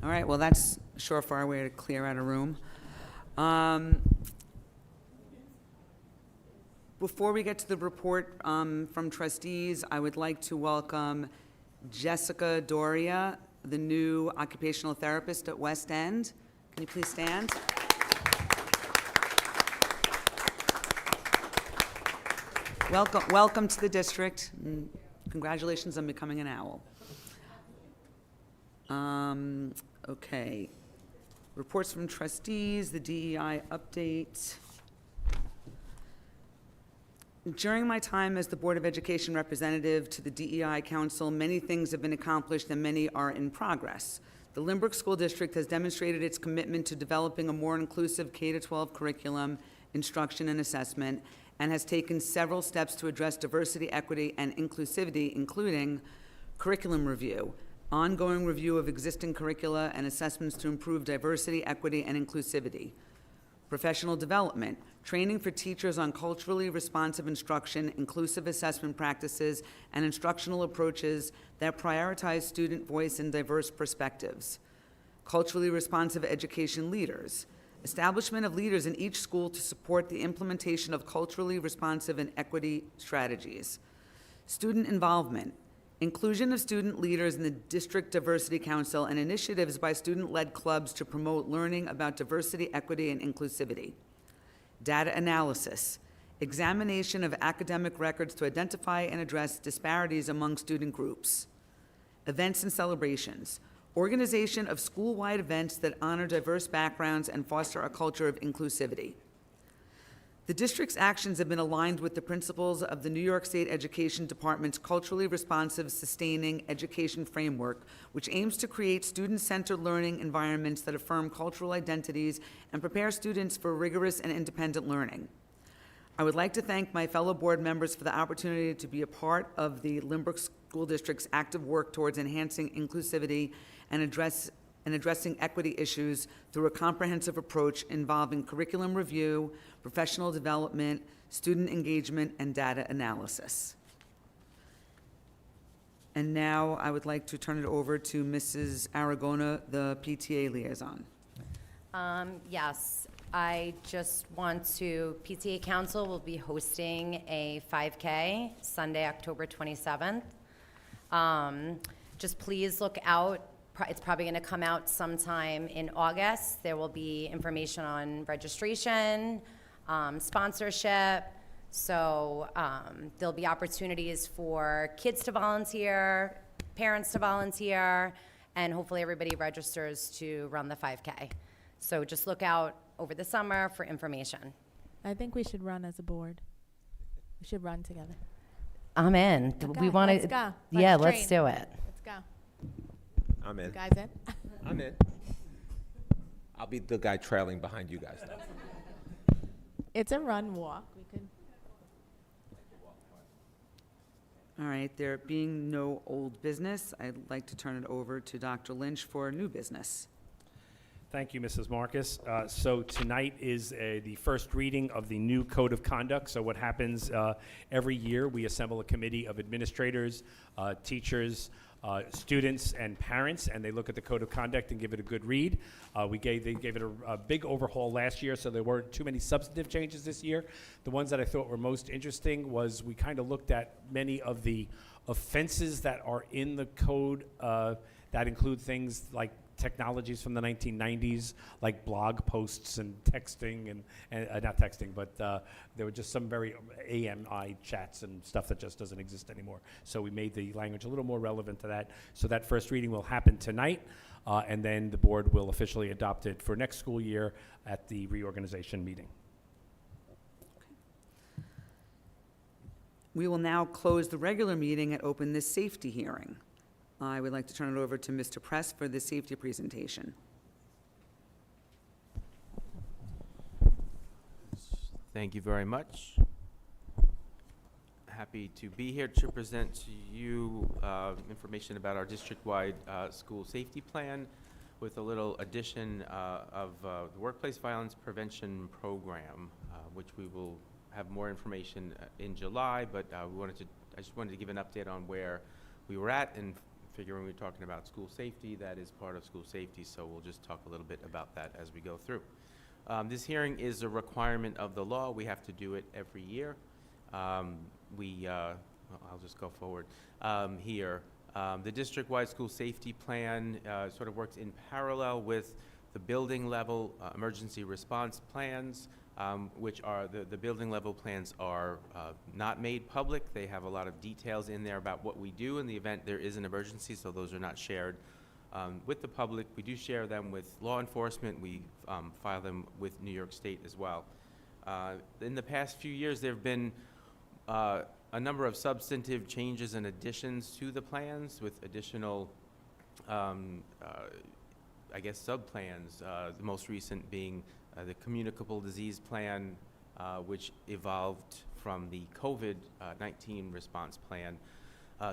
All right, well, that's a surefire way to clear out a room. Before we get to the report from trustees, I would like to welcome Jessica Doria, the new occupational therapist at West End. Can you please stand? Welcome to the district, and congratulations on becoming an owl. Okay. Reports from trustees, the DEI update. During my time as the Board of Education representative to the DEI Council, many things have been accomplished and many are in progress. The Lynbrook School District has demonstrated its commitment to developing a more inclusive K-12 curriculum, instruction, and assessment, and has taken several steps to address diversity, equity, and inclusivity, including curriculum review, ongoing review of existing curricula and assessments to improve diversity, equity, and inclusivity. Professional development, training for teachers on culturally responsive instruction, inclusive assessment practices, and instructional approaches that prioritize student voice and diverse perspectives. Culturally responsive education leaders, establishment of leaders in each school to support the implementation of culturally responsive and equity strategies. Student involvement, inclusion of student leaders in the District Diversity Council and initiatives by student-led clubs to promote learning about diversity, equity, and inclusivity. Data analysis, examination of academic records to identify and address disparities among student groups. Events and celebrations, organization of school-wide events that honor diverse backgrounds and foster a culture of inclusivity. The district's actions have been aligned with the principles of the New York State Education Department's Culturally Responsive Sustaining Education Framework, which aims to create student-centered learning environments that affirm cultural identities and prepare students for rigorous and independent learning. I would like to thank my fellow board members for the opportunity to be a part of the Lynbrook School District's active work towards enhancing inclusivity and addressing equity issues through a comprehensive approach involving curriculum review, professional development, student engagement, and data analysis. And now I would like to turn it over to Mrs. Aragona, the PTA liaison. Yes, I just want to, PTA Council will be hosting a 5K Sunday, October 27th. Just please look out. It's probably going to come out sometime in August. There will be information on registration, sponsorship. So there'll be opportunities for kids to volunteer, parents to volunteer, and hopefully everybody registers to run the 5K. So just look out over the summer for information. I think we should run as a board. We should run together. I'm in. Okay, We want let's to. go. Yeah, Let's let's train. do it. Let's go. I'm in. You guys in? I'm in. I'll be the guy trailing behind you guys now. It's a run walk. We could. All right, there being no old business, I'd like to turn it over to Dr. Lynch for new business. Thank you, Mrs. Marcus. So tonight is the first reading of the new Code of Conduct. So what happens every year, we assemble a committee of administrators, teachers, students, and parents, and they look at the Code of Conduct and give it a good read. They gave it a big overhaul last year, so there weren't too many substantive changes this year. The ones that I thought were most interesting was we kind of looked at many of the offenses that are in the code that include things like technologies from the 1990s, like blog posts and texting, and not texting, but there were just some very AMI chats and stuff that just doesn't exist anymore. So we made the language a little more relevant to that. So that first reading will happen tonight, and then the board will officially adopt it for next school year at the reorganization meeting. We will now close the regular meeting and open this safety hearing. I would like to turn it over to Mr. Press for the safety presentation. Thank you very much. Happy to be here to present to you information about our district-wide school safety plan with a little addition of the Workplace Violence Prevention Program, which we will have more information in July, but I just wanted to give an update on where we were at, and figuring we're talking about school safety, that is part of school safety, so we'll just talk a little bit about that as we go through. This hearing is a requirement of the law. We have to do it every year. I'll just go forward here. The district-wide school safety plan sort of works in parallel with the building level emergency response plans, which are the building level plans are not made public. They have a lot of details in there about what we do in the event there is an emergency, so those are not shared with the public. We do share them with law enforcement. We file them with New York State as well. In the past few years, there have been a number of substantive changes and additions to the plans with additional I guess, sub-plans, the most recent being the communicable disease plan, which evolved from the COVID-19 response plan.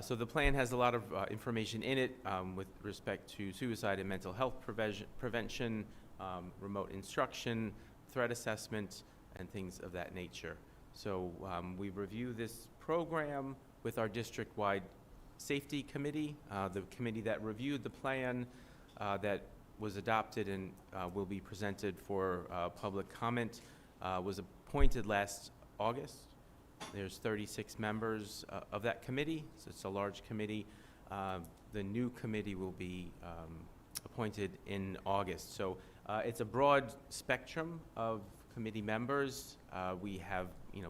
So the plan has a lot of information in it with respect to suicide and mental health prevention, remote instruction, threat assessment, and things of that nature. So we review this program with our district-wide safety committee, the committee that reviewed the plan that was adopted and will be presented for public comment, was appointed last August. There's 36 members of that committee, so it's a large committee. The new committee will be appointed in August. So it's a broad spectrum of committee members. We have,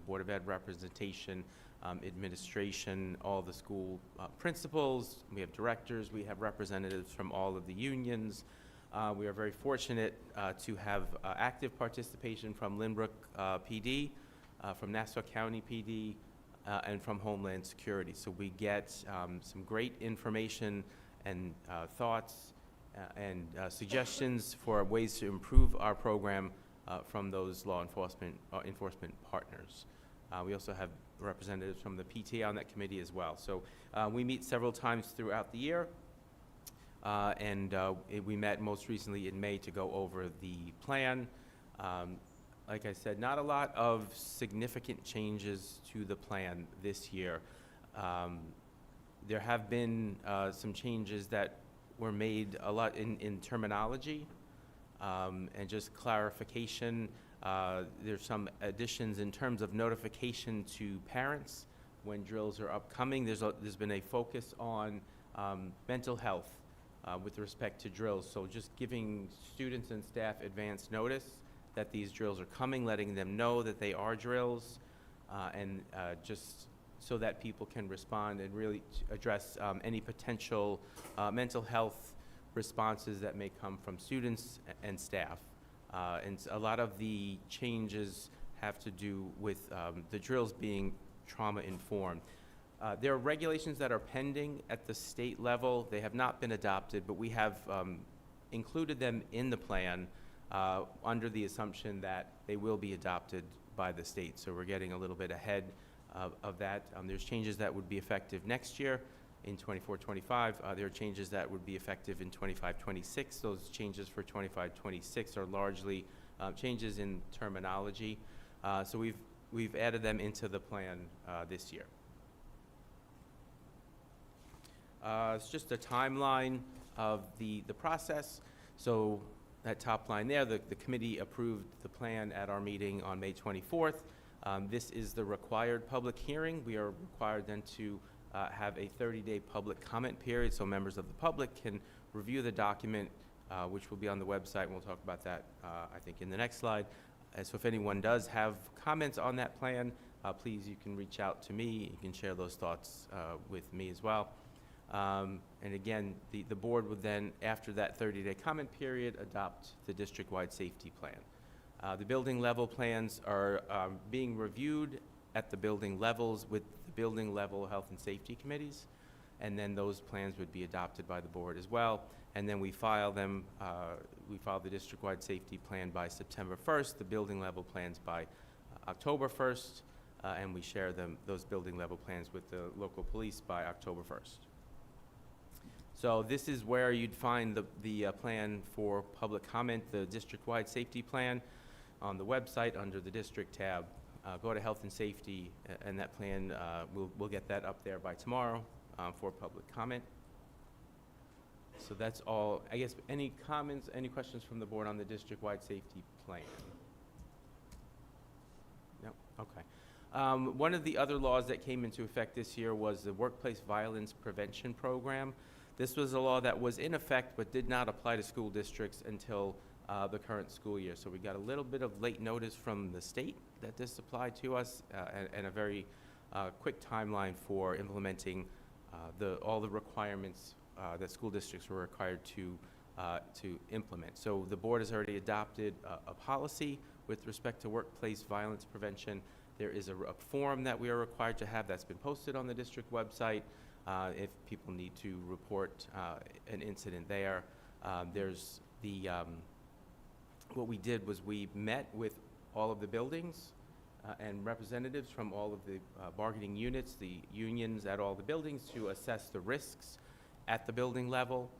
Board of Ed representation, administration, all the school principals. We have directors. We have representatives from all of the unions. We are very fortunate to have active participation from Lynbrook PD, from Nassau County PD, and from Homeland Security. So we get some great information and thoughts and suggestions for ways to improve our program from those law enforcement partners. We also have representatives from the PTA on that committee as well. So we meet several times throughout the year. We met most recently in May to go over the plan. Like I said, not a lot of significant changes to the plan this year. There have been some changes that were made a lot in terminology and just clarification. There's some additions in terms of notification to parents when drills are upcoming. There's been a focus on mental health with respect to drills. So just giving students and staff advance notice that these drills are coming, letting them know that they are drills, and just so that people can respond and really address any potential mental health responses that may come from students and staff. And a lot of the changes have to do with the drills being trauma-informed. There are regulations that are pending at the state level. They have not been adopted, but we have included them in the plan under the assumption that they will be adopted by the state. So we're getting a little bit ahead of that. There's changes that would be effective next year in 24-25. There are changes that would be effective in 25-26. Those changes for 25-26 are largely changes in terminology. So we've added them into the plan this year. It's just a timeline of the process. So that top line there, the committee approved the plan at our meeting on May 24th. This is the required public hearing. We are required then to have a 30-day public comment period so members of the public can review the document which will be on the website, and we'll talk about that, I think, in the next slide. So if anyone does have comments on that plan, please, you can reach out to me. You can share those thoughts with me as well. And again, the board would then, after that 30-day comment period, adopt the district-wide safety plan. The building level plans are being reviewed at the building levels with the building level health and safety committees, and then those plans would be adopted by the board as well. And then we file them, we file the district-wide safety plan by September 1st, the building level plans by October 1st, and we share those building level plans with the local police by October 1st. So this is where you'd find the plan for public comment, the district-wide safety plan on the website under the district tab. Go to health and safety, and that plan, we'll get that up there by tomorrow for public comment. So that's all. I guess any comments, any questions from the board on the district-wide safety plan? No? Okay. One of the other laws that came into effect this year was the Workplace Violence Prevention Program. This was a law that was in effect but did not apply to school districts until the current school year. So we got a little bit of late notice from the state that this applied to us, and a very quick timeline for implementing all the requirements that school districts were required to implement. So the board has already adopted a policy with respect to workplace violence prevention. There is a form that we are required to have that's been posted on the district website if people need to report an incident there. There's the, what we did was we met with all of the buildings and representatives from all of the bargaining units, the unions at all the buildings, to assess the risks at the building level.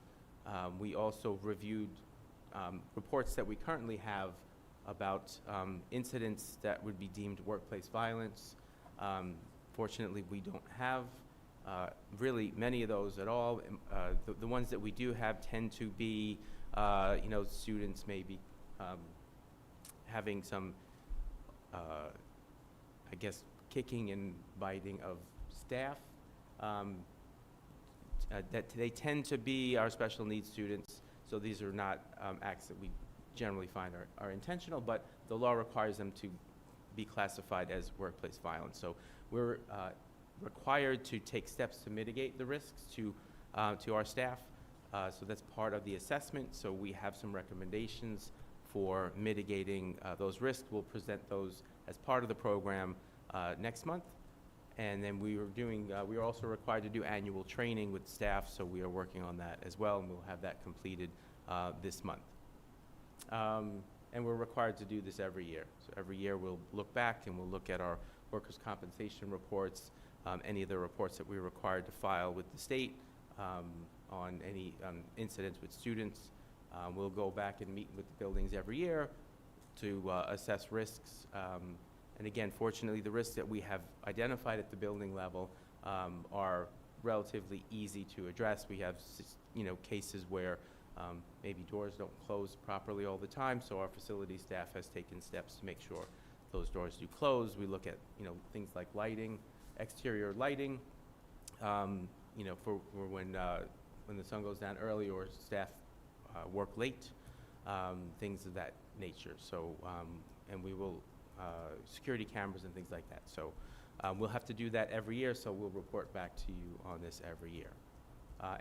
We also reviewed reports that we currently have about incidents that would be deemed workplace violence. Fortunately, we don't have really many of those at all. The ones that we do have tend to be, students maybe having some, I guess, kicking and biting of staff. That they tend to be our special needs students, so these are not acts that we generally find are intentional, but the law requires them to be classified as workplace violence. So we're required to take steps to mitigate the risks to our staff. So that's part of the assessment. So we have some recommendations for mitigating those risks. We'll present those as part of the program next month. And then we are also required to do annual training with staff, so we are working on that as well, and we'll have that completed this month. And we're required to do this every year. So every year we'll look back and we'll look at our workers' compensation reports, any of the reports that we're required to file with the state on any incidents with students. We'll go back and meet with the buildings every year to assess risks. And again, fortunately, the risks that we have identified at the building level are relatively easy to address. We have, cases where maybe doors don't close properly all the time, so our facility staff has taken steps to make sure those doors do close. We look at, things like lighting, exterior lighting, for when the sun goes down early or staff work late, things of that nature. So, and we will security cameras and things like that. So we'll have to do that every year, so we'll report back to you on this every year.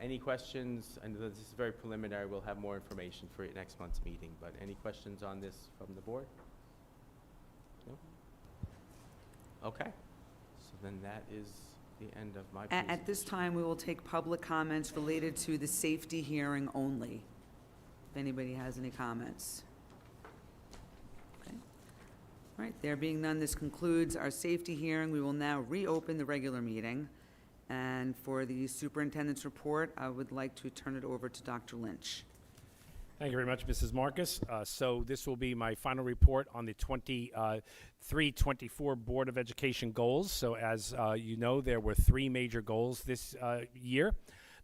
Any questions? I know this is very preliminary. We'll have more information for you at next month's meeting, but any questions on this from the board? No? Okay. So then that is the end of my presentation. At this time, we will take public comments related to the safety hearing only, if anybody has any comments. All right, there being none, this concludes our safety hearing. We will now reopen the regular meeting. And for the superintendent's report, I would like to turn it over to Dr. Lynch. Thank you very much, Mrs. Marcus. So this will be my final report on the 23-24 Board of Education goals. So as you know, there were 3 major goals this year.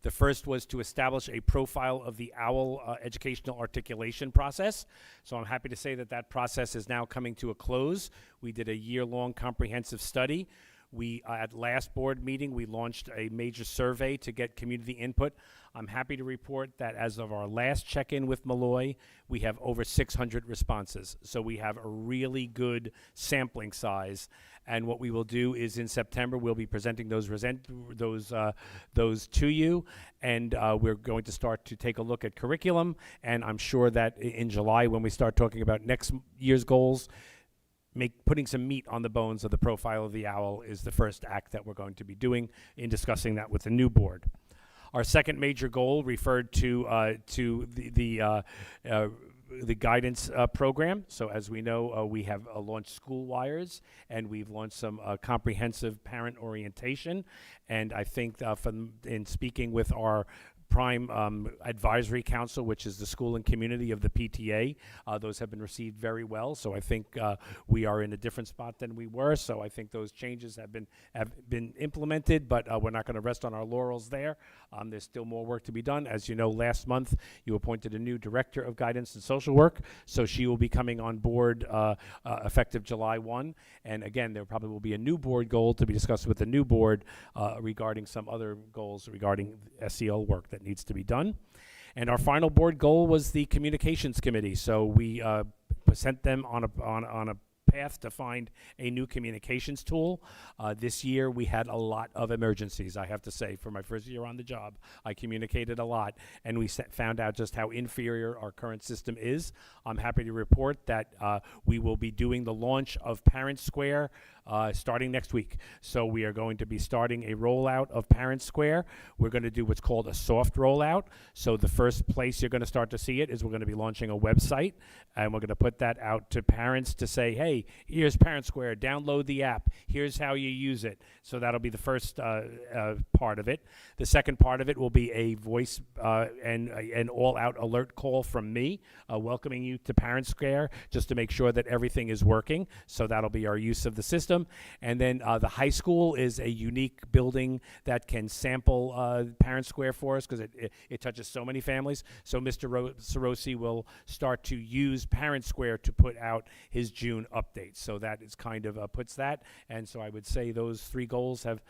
The first was to establish a profile of the OWL educational articulation process. So I'm happy to say that that process is now coming to a close. We did a year-long comprehensive study We, at last board meeting, we launched a major survey to get community input. I'm happy to report that as of our last check-in with Malloy, we have over 600 responses. So we have a really good sampling size. And what we will do is in September, we'll be presenting those to you. And we're going to start to take a look at curriculum. And I'm sure that in July, when we start talking about next year's goals, putting some meat on the bones of the profile of the owl is the first act that we're going to be doing in discussing that with the new board. Our second major goal referred to the guidance program. So as we know, we have launched School Wires, and we've launched some comprehensive parent orientation. And I think in speaking with our Prime Advisory Council, which is the school and community of the PTA. Those have been received very well, so I think we are in a different spot than we were. So I think those changes have been implemented, but we're not going to rest on our laurels there. There's still more work to be done. As you know, last month you appointed a new director of guidance and social work, so she will be coming on board effective July 1. And again, there probably will be a new board goal to be discussed with the new board regarding some other goals regarding SEL work that needs to be done. And our final board goal was the communications committee. So we sent them on a path to find a new communications tool. This year we had a lot of emergencies, I have to say. For my first year on the job, I communicated a lot, and we found out just how inferior our current system is. I'm happy to report that we will be doing the launch of Parent Square starting next week. So we are going to be starting a rollout of Parent Square. We're going to do what's called a soft rollout. So the first place you're going to start to see it is we're going to be launching a website, and we're going to put that out to parents to say, hey, here's Parent Square, download the app, here's how you use it. So that'll be the first part of it. The second part of it will be a voice and an all-out alert call from me welcoming you to Parent Square just to make sure that everything is working. So that'll be our use of the system. And then the high school is a unique building that can sample Parent Square for us because it touches so many families. So Mr. Sarosi will start to use Parent Square to put out his June updates. So that is kind of puts that. And so I would say those three goals have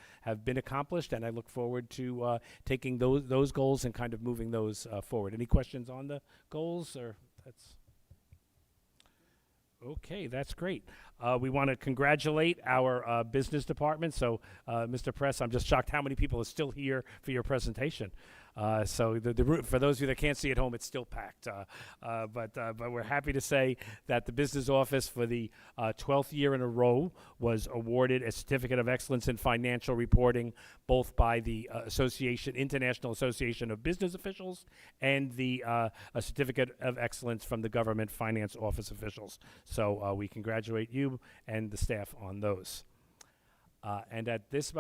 been accomplished, and I look forward to taking those goals and kind of moving those forward. Any questions on the goals? Or that's okay, that's great. We want to congratulate our business department. So, Mr. Press, I'm just shocked how many people are still here for your presentation. So for those of you that can't see at home, it's still packed. But we're happy to say that the business office for the 12th year in a row was awarded a Certificate of Excellence in Financial Reporting, both by the International Association of Business Officials and a Certificate of Excellence from the Government Finance Office officials. So we congratulate you and the staff on those. And at this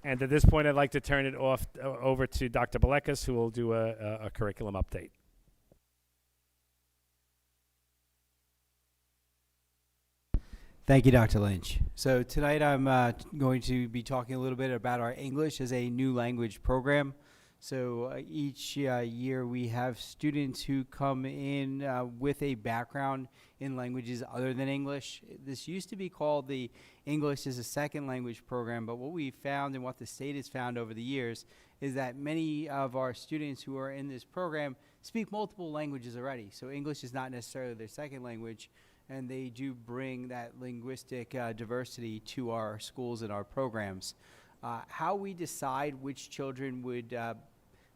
And at this point, I'd like to turn it over to Dr. Belekas, who will do a curriculum update. Thank you, Dr. Lynch. So tonight I'm going to be talking a little bit about our English as a new language program. So each year we have students who come in with a background in languages other than English. This used to be called the English as a Second Language program, but what we found and what the state has found over the years is that many of our students who are in this program speak multiple languages already. So English is not necessarily their second language, and they do bring that linguistic diversity to our schools and our programs. How we decide which children would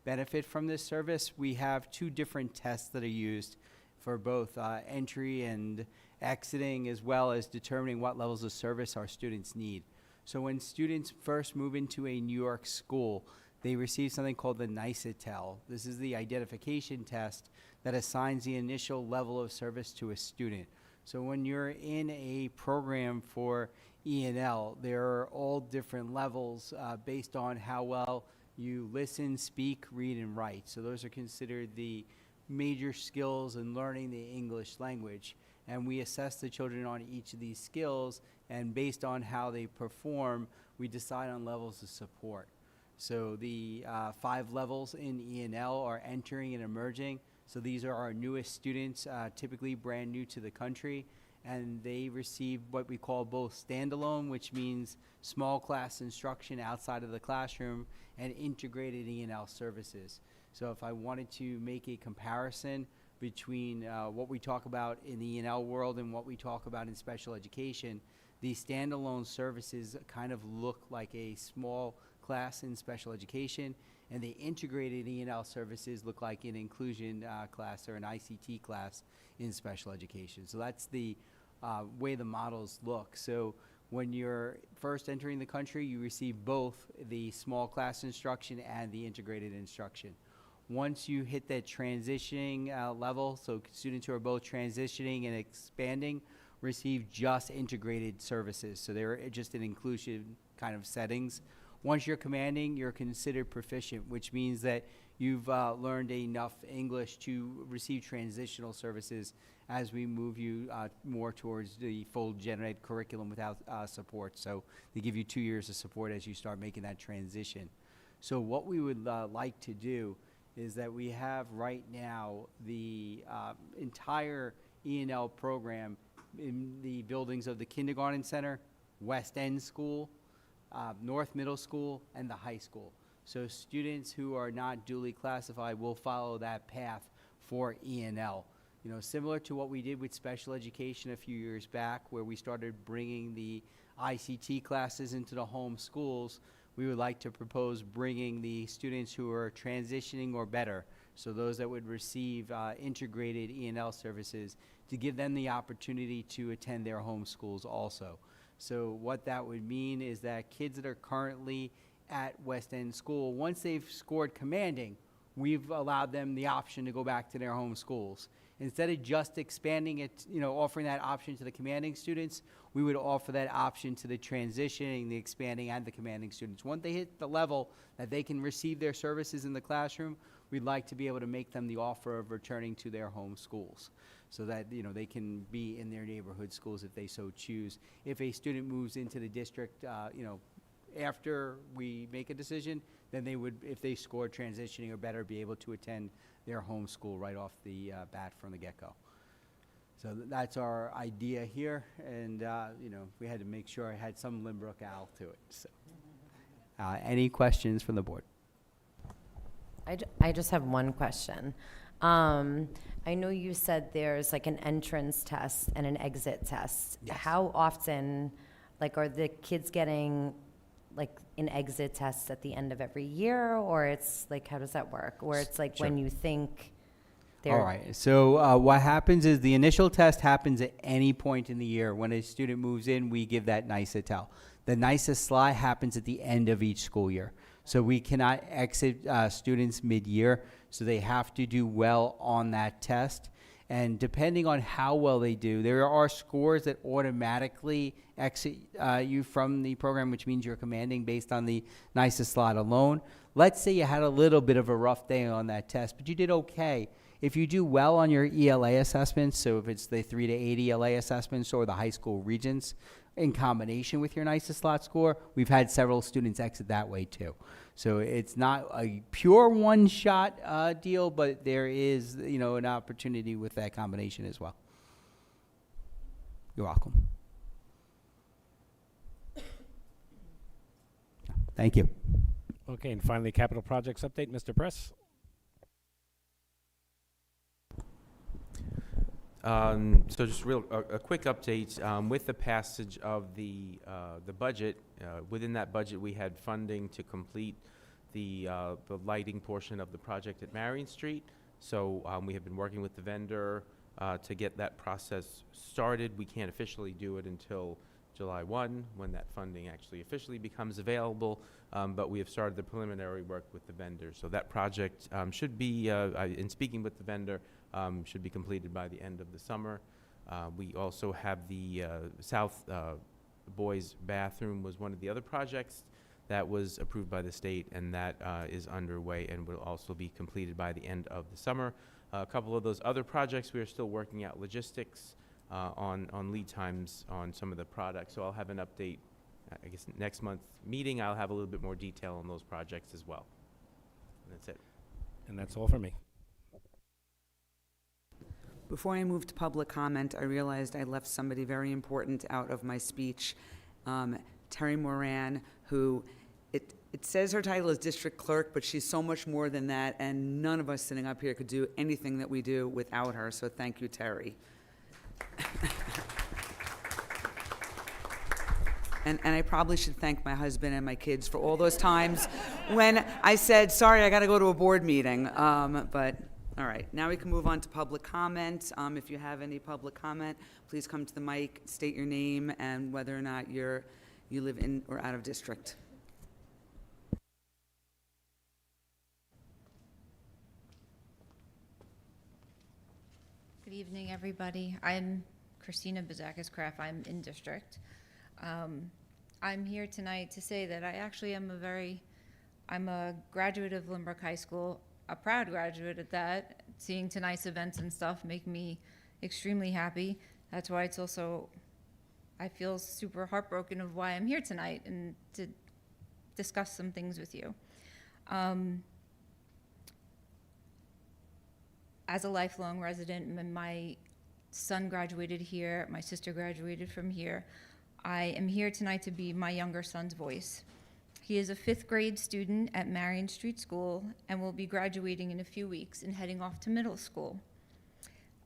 benefit from this service, we have two different tests that are used for both entry and exiting, as well as determining what levels of service our students need. So when students first move into a New York school, they receive something called the NICETEL. This is the identification test that assigns the initial level of service to a student. So when you're in a program for E&L, there are all different levels based on how well you listen, speak, read, and write. So those are considered the major skills in learning the English language. And we assess the children on each of these skills, and based on how they perform, we decide on levels of support. So the 5 levels in E&L are entering and emerging. So these are our newest students, typically brand new to the country. and they receive what we call both standalone, which means small class instruction outside of the classroom, and integrated E&L services. So if I wanted to make a comparison between what we talk about in the E&L world and what we talk about in special education, the standalone services kind of look like a small class in special education, and the integrated E&L services look like an inclusion class or an ICT class in special education. So that's the way the models look. So when you're first entering the country, you receive both the small class instruction and the integrated instruction. Once you hit that transitioning level, so students who are both transitioning and expanding receive just integrated services. So they're just in inclusion kind of settings. Once you're commanding, you're considered proficient, which means that you've learned enough English to receive transitional services as we move you more towards the full gen ed curriculum without support. So they give you 2 years of support as you start making that transition. So what we would like to do is that we have right now the entire E&L program in the buildings of the Kindergarten Center, West End School, North Middle School, and the high school. So students who are not duly classified will follow that path for E&L. You know, similar to what we did with special education a few years back, where we started bringing the ICT classes into the home schools, we would like to propose bringing the students who are transitioning or better, so those that would receive integrated E&L services, to give them the opportunity to attend their home schools also. So what that would mean is that kids that are currently at West End School, once they've scored commanding, we've allowed them the option to go back to their home schools. Instead of just expanding it, you know, offering that option to the commanding students, we would offer that option to the transitioning, the expanding, and the commanding students. Once they hit the level that they can receive their services in the classroom, we'd like to be able to make them the offer of returning to their home schools, so that, you know, they can be in their neighborhood schools if they so choose. If a student moves into the district, you know, after we make a decision, then they would, if they score transitioning or better, be able to attend their home school right off the bat from the get-go. So that's our idea here, and you know, we had to make sure I had some Lynbrook Al to it. So, any questions from the board? I just have one question. I know you said there's like an entrance test and an exit test. Yes. How often, like, are the kids getting like an exit test at the end of every year, or it's like, how does that work? Or it's like when you think they're... All right, so what happens is the initial test happens at any point in the year. When a student moves in, we give that NISA tell. The NISA slide happens at the end of each school year. So we cannot exit students mid-year, so they have to do well on that test. And depending on how well they do, there are scores that automatically exit you from the program, which means you're commanding based on the NISA slot alone. Let's say you had a little bit of a rough day on that test, but you did okay. If you do well on your ELA assessments, so if it's the 3 to 8 ELA assessments or the high school regents, in combination with your NISA slot score, we've had several students exit that way too. So it's not a pure one-shot deal, but there is, you know, an opportunity with that combination as well. You're welcome. Thank you. Okay, and finally, capital projects update, Mr. Press. So just a quick update. With the passage of the budget, within that budget we had funding to complete the lighting portion of the project at Marion Street. So we have been working with the vendor to get that process started. We can't officially do it until July 1, when that funding actually officially becomes available, but we have started the preliminary work with the vendor. So that project should be, in speaking with the vendor, should be completed by the end of the summer. We also have the South Boys bathroom was one of the other projects that was approved by the state, and that is underway and will also be completed by the end of the summer. A couple of those other projects, we are still working out logistics on lead times on some of the products. So I'll have an update, I guess, next month's meeting. I'll have a little bit more detail on those projects as well. And that's it. And that's all for me. Before I move to public comment, I realized I left somebody very important out of my speech, Terry Moran, who, it says her title is district clerk, but she's so much more than that, and none of us sitting up here could do anything that we do without her, so thank you, Terry. And I probably should thank my husband and my kids for all those times when I said, sorry, I got to go to a board meeting. But, all right, now we can move on to public comment. If you have any public comment, please come to the mic, state your name, and whether or not you live in or out of district. Good evening, everybody. I'm Christina Bazakis-Kraft. I'm in district. I'm here tonight to say that I actually am I'm a graduate of Lynbrook High School, a proud graduate at that. Seeing tonight's events and stuff make me extremely happy. That's why it's also, I feel super heartbroken of why I'm here tonight and to discuss some things with you. As a lifelong resident, my son graduated here, my sister graduated from here. I am here tonight to be my younger son's voice. He is a 5th grade student at Marion Street School and will be graduating in a few weeks and heading off to middle school.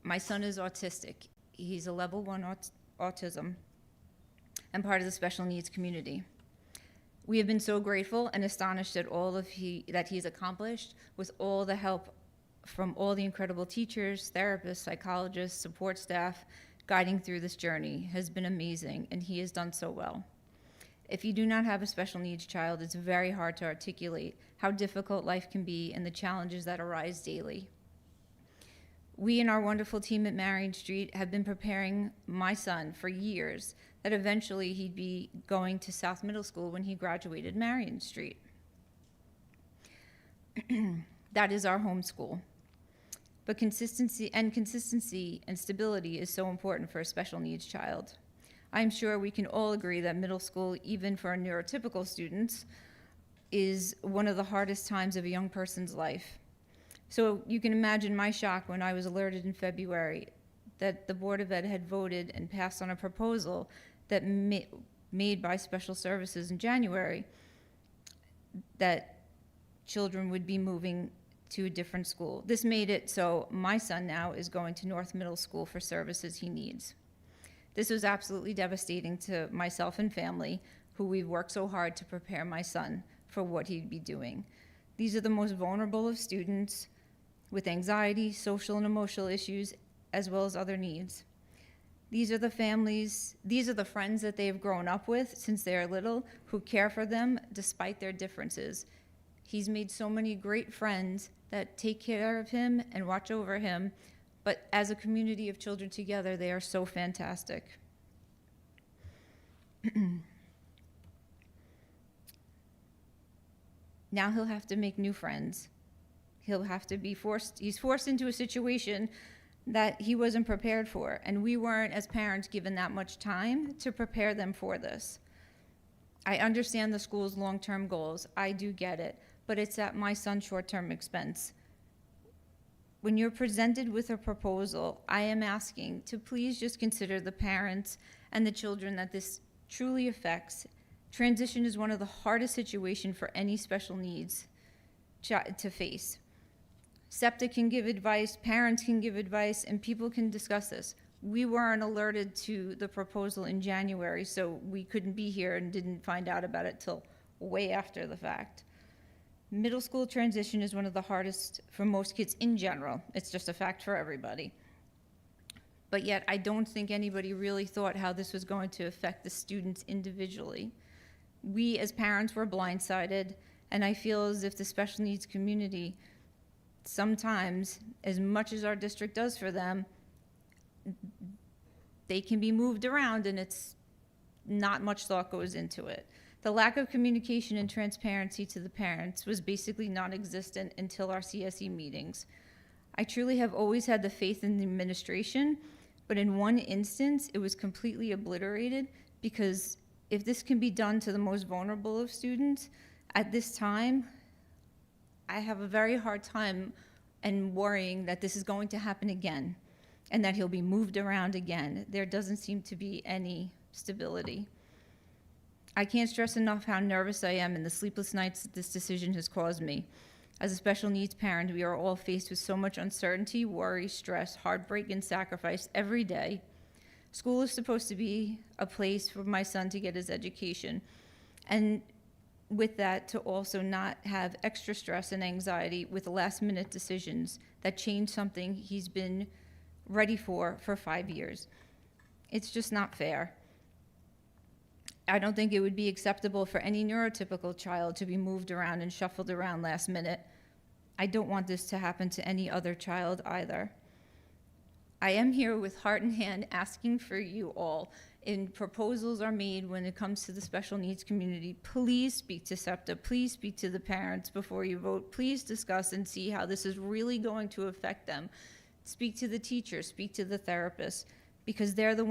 My son is autistic. He's a level 1 autism and part of the special needs community. We have been so grateful and astonished at all that he's accomplished with all the help from all the incredible teachers, therapists, psychologists, support staff. Guiding through this journey has been amazing, and he has done so well. If you do not have a special needs child, it's very hard to articulate how difficult life can be and the challenges that arise daily. We and our wonderful team at Marion Street have been preparing my son for years that eventually he'd be going to South Middle School when he graduated Marion Street. That is our home school. But consistency and stability is so important for a special needs child. I'm sure we can all agree that middle school, even for neurotypical students, is one of the hardest times of a young person's life. So you can imagine my shock when I was alerted in February that the Board of Ed had voted and passed on a proposal that made by Special Services in January that children would be moving to a different school. This made it so my son now is going to North Middle School for services he needs. This was absolutely devastating to myself and family, who we've worked so hard to prepare my son for what he'd be doing. These are the most vulnerable of students with anxiety, social and emotional issues, as well as other needs. These are the friends that they've grown up with since they are little, who care for them despite their differences. He's made so many great friends that take care of him and watch over him, but as a community of children together, they are so fantastic. Now he'll have to make new friends. He's forced into a situation that he wasn't prepared for, and we weren't, as parents, given that much time to prepare them for this. I understand the school's long-term goals. I do get it. But it's at my son's short-term expense. When you're presented with a proposal, I am asking to please just consider the parents and the children that this truly affects. Transition is one of the hardest situations for any special needs to face. SEPTA can give advice, parents can give advice, and people can discuss this. We weren't alerted to the proposal in January, so we couldn't be here and didn't find out about it till way after the fact. Middle school transition is one of the hardest for most kids in general. It's just a fact for everybody. But yet, I don't think anybody really thought how this was going to affect the students individually. We as parents were blindsided, and I feel as if the special needs community, sometimes, as much as our district does for them, they can be moved around and it's not much thought goes into it. The lack of communication and transparency to the parents was basically non-existent until our CSE meetings. I truly have always had the faith in the administration, but in one instance, it was completely obliterated, because if this can be done to the most vulnerable of students, at this time, I have a very hard time and worrying that this is going to happen again. and that he'll be moved around again. There doesn't seem to be any stability. I can't stress enough how nervous I am and the sleepless nights that this decision has caused me. As a special needs parent, we are all faced with so much uncertainty, worry, stress, heartbreak, and sacrifice every day. School is supposed to be a place for my son to get his education, and with that, to also not have extra stress and anxiety with last-minute decisions that change something he's been ready for 5 years. It's just not fair. I don't think it would be acceptable for any neurotypical child to be moved around and shuffled around last minute. I don't want this to happen to any other child either. I am here with heart in hand asking for you all. And proposals are made when it comes to the special needs community. Please speak to SEPTA. Please speak to the parents before you vote. Please discuss and see how this is really going to affect them. Speak to the teachers, speak to the therapists, because they're the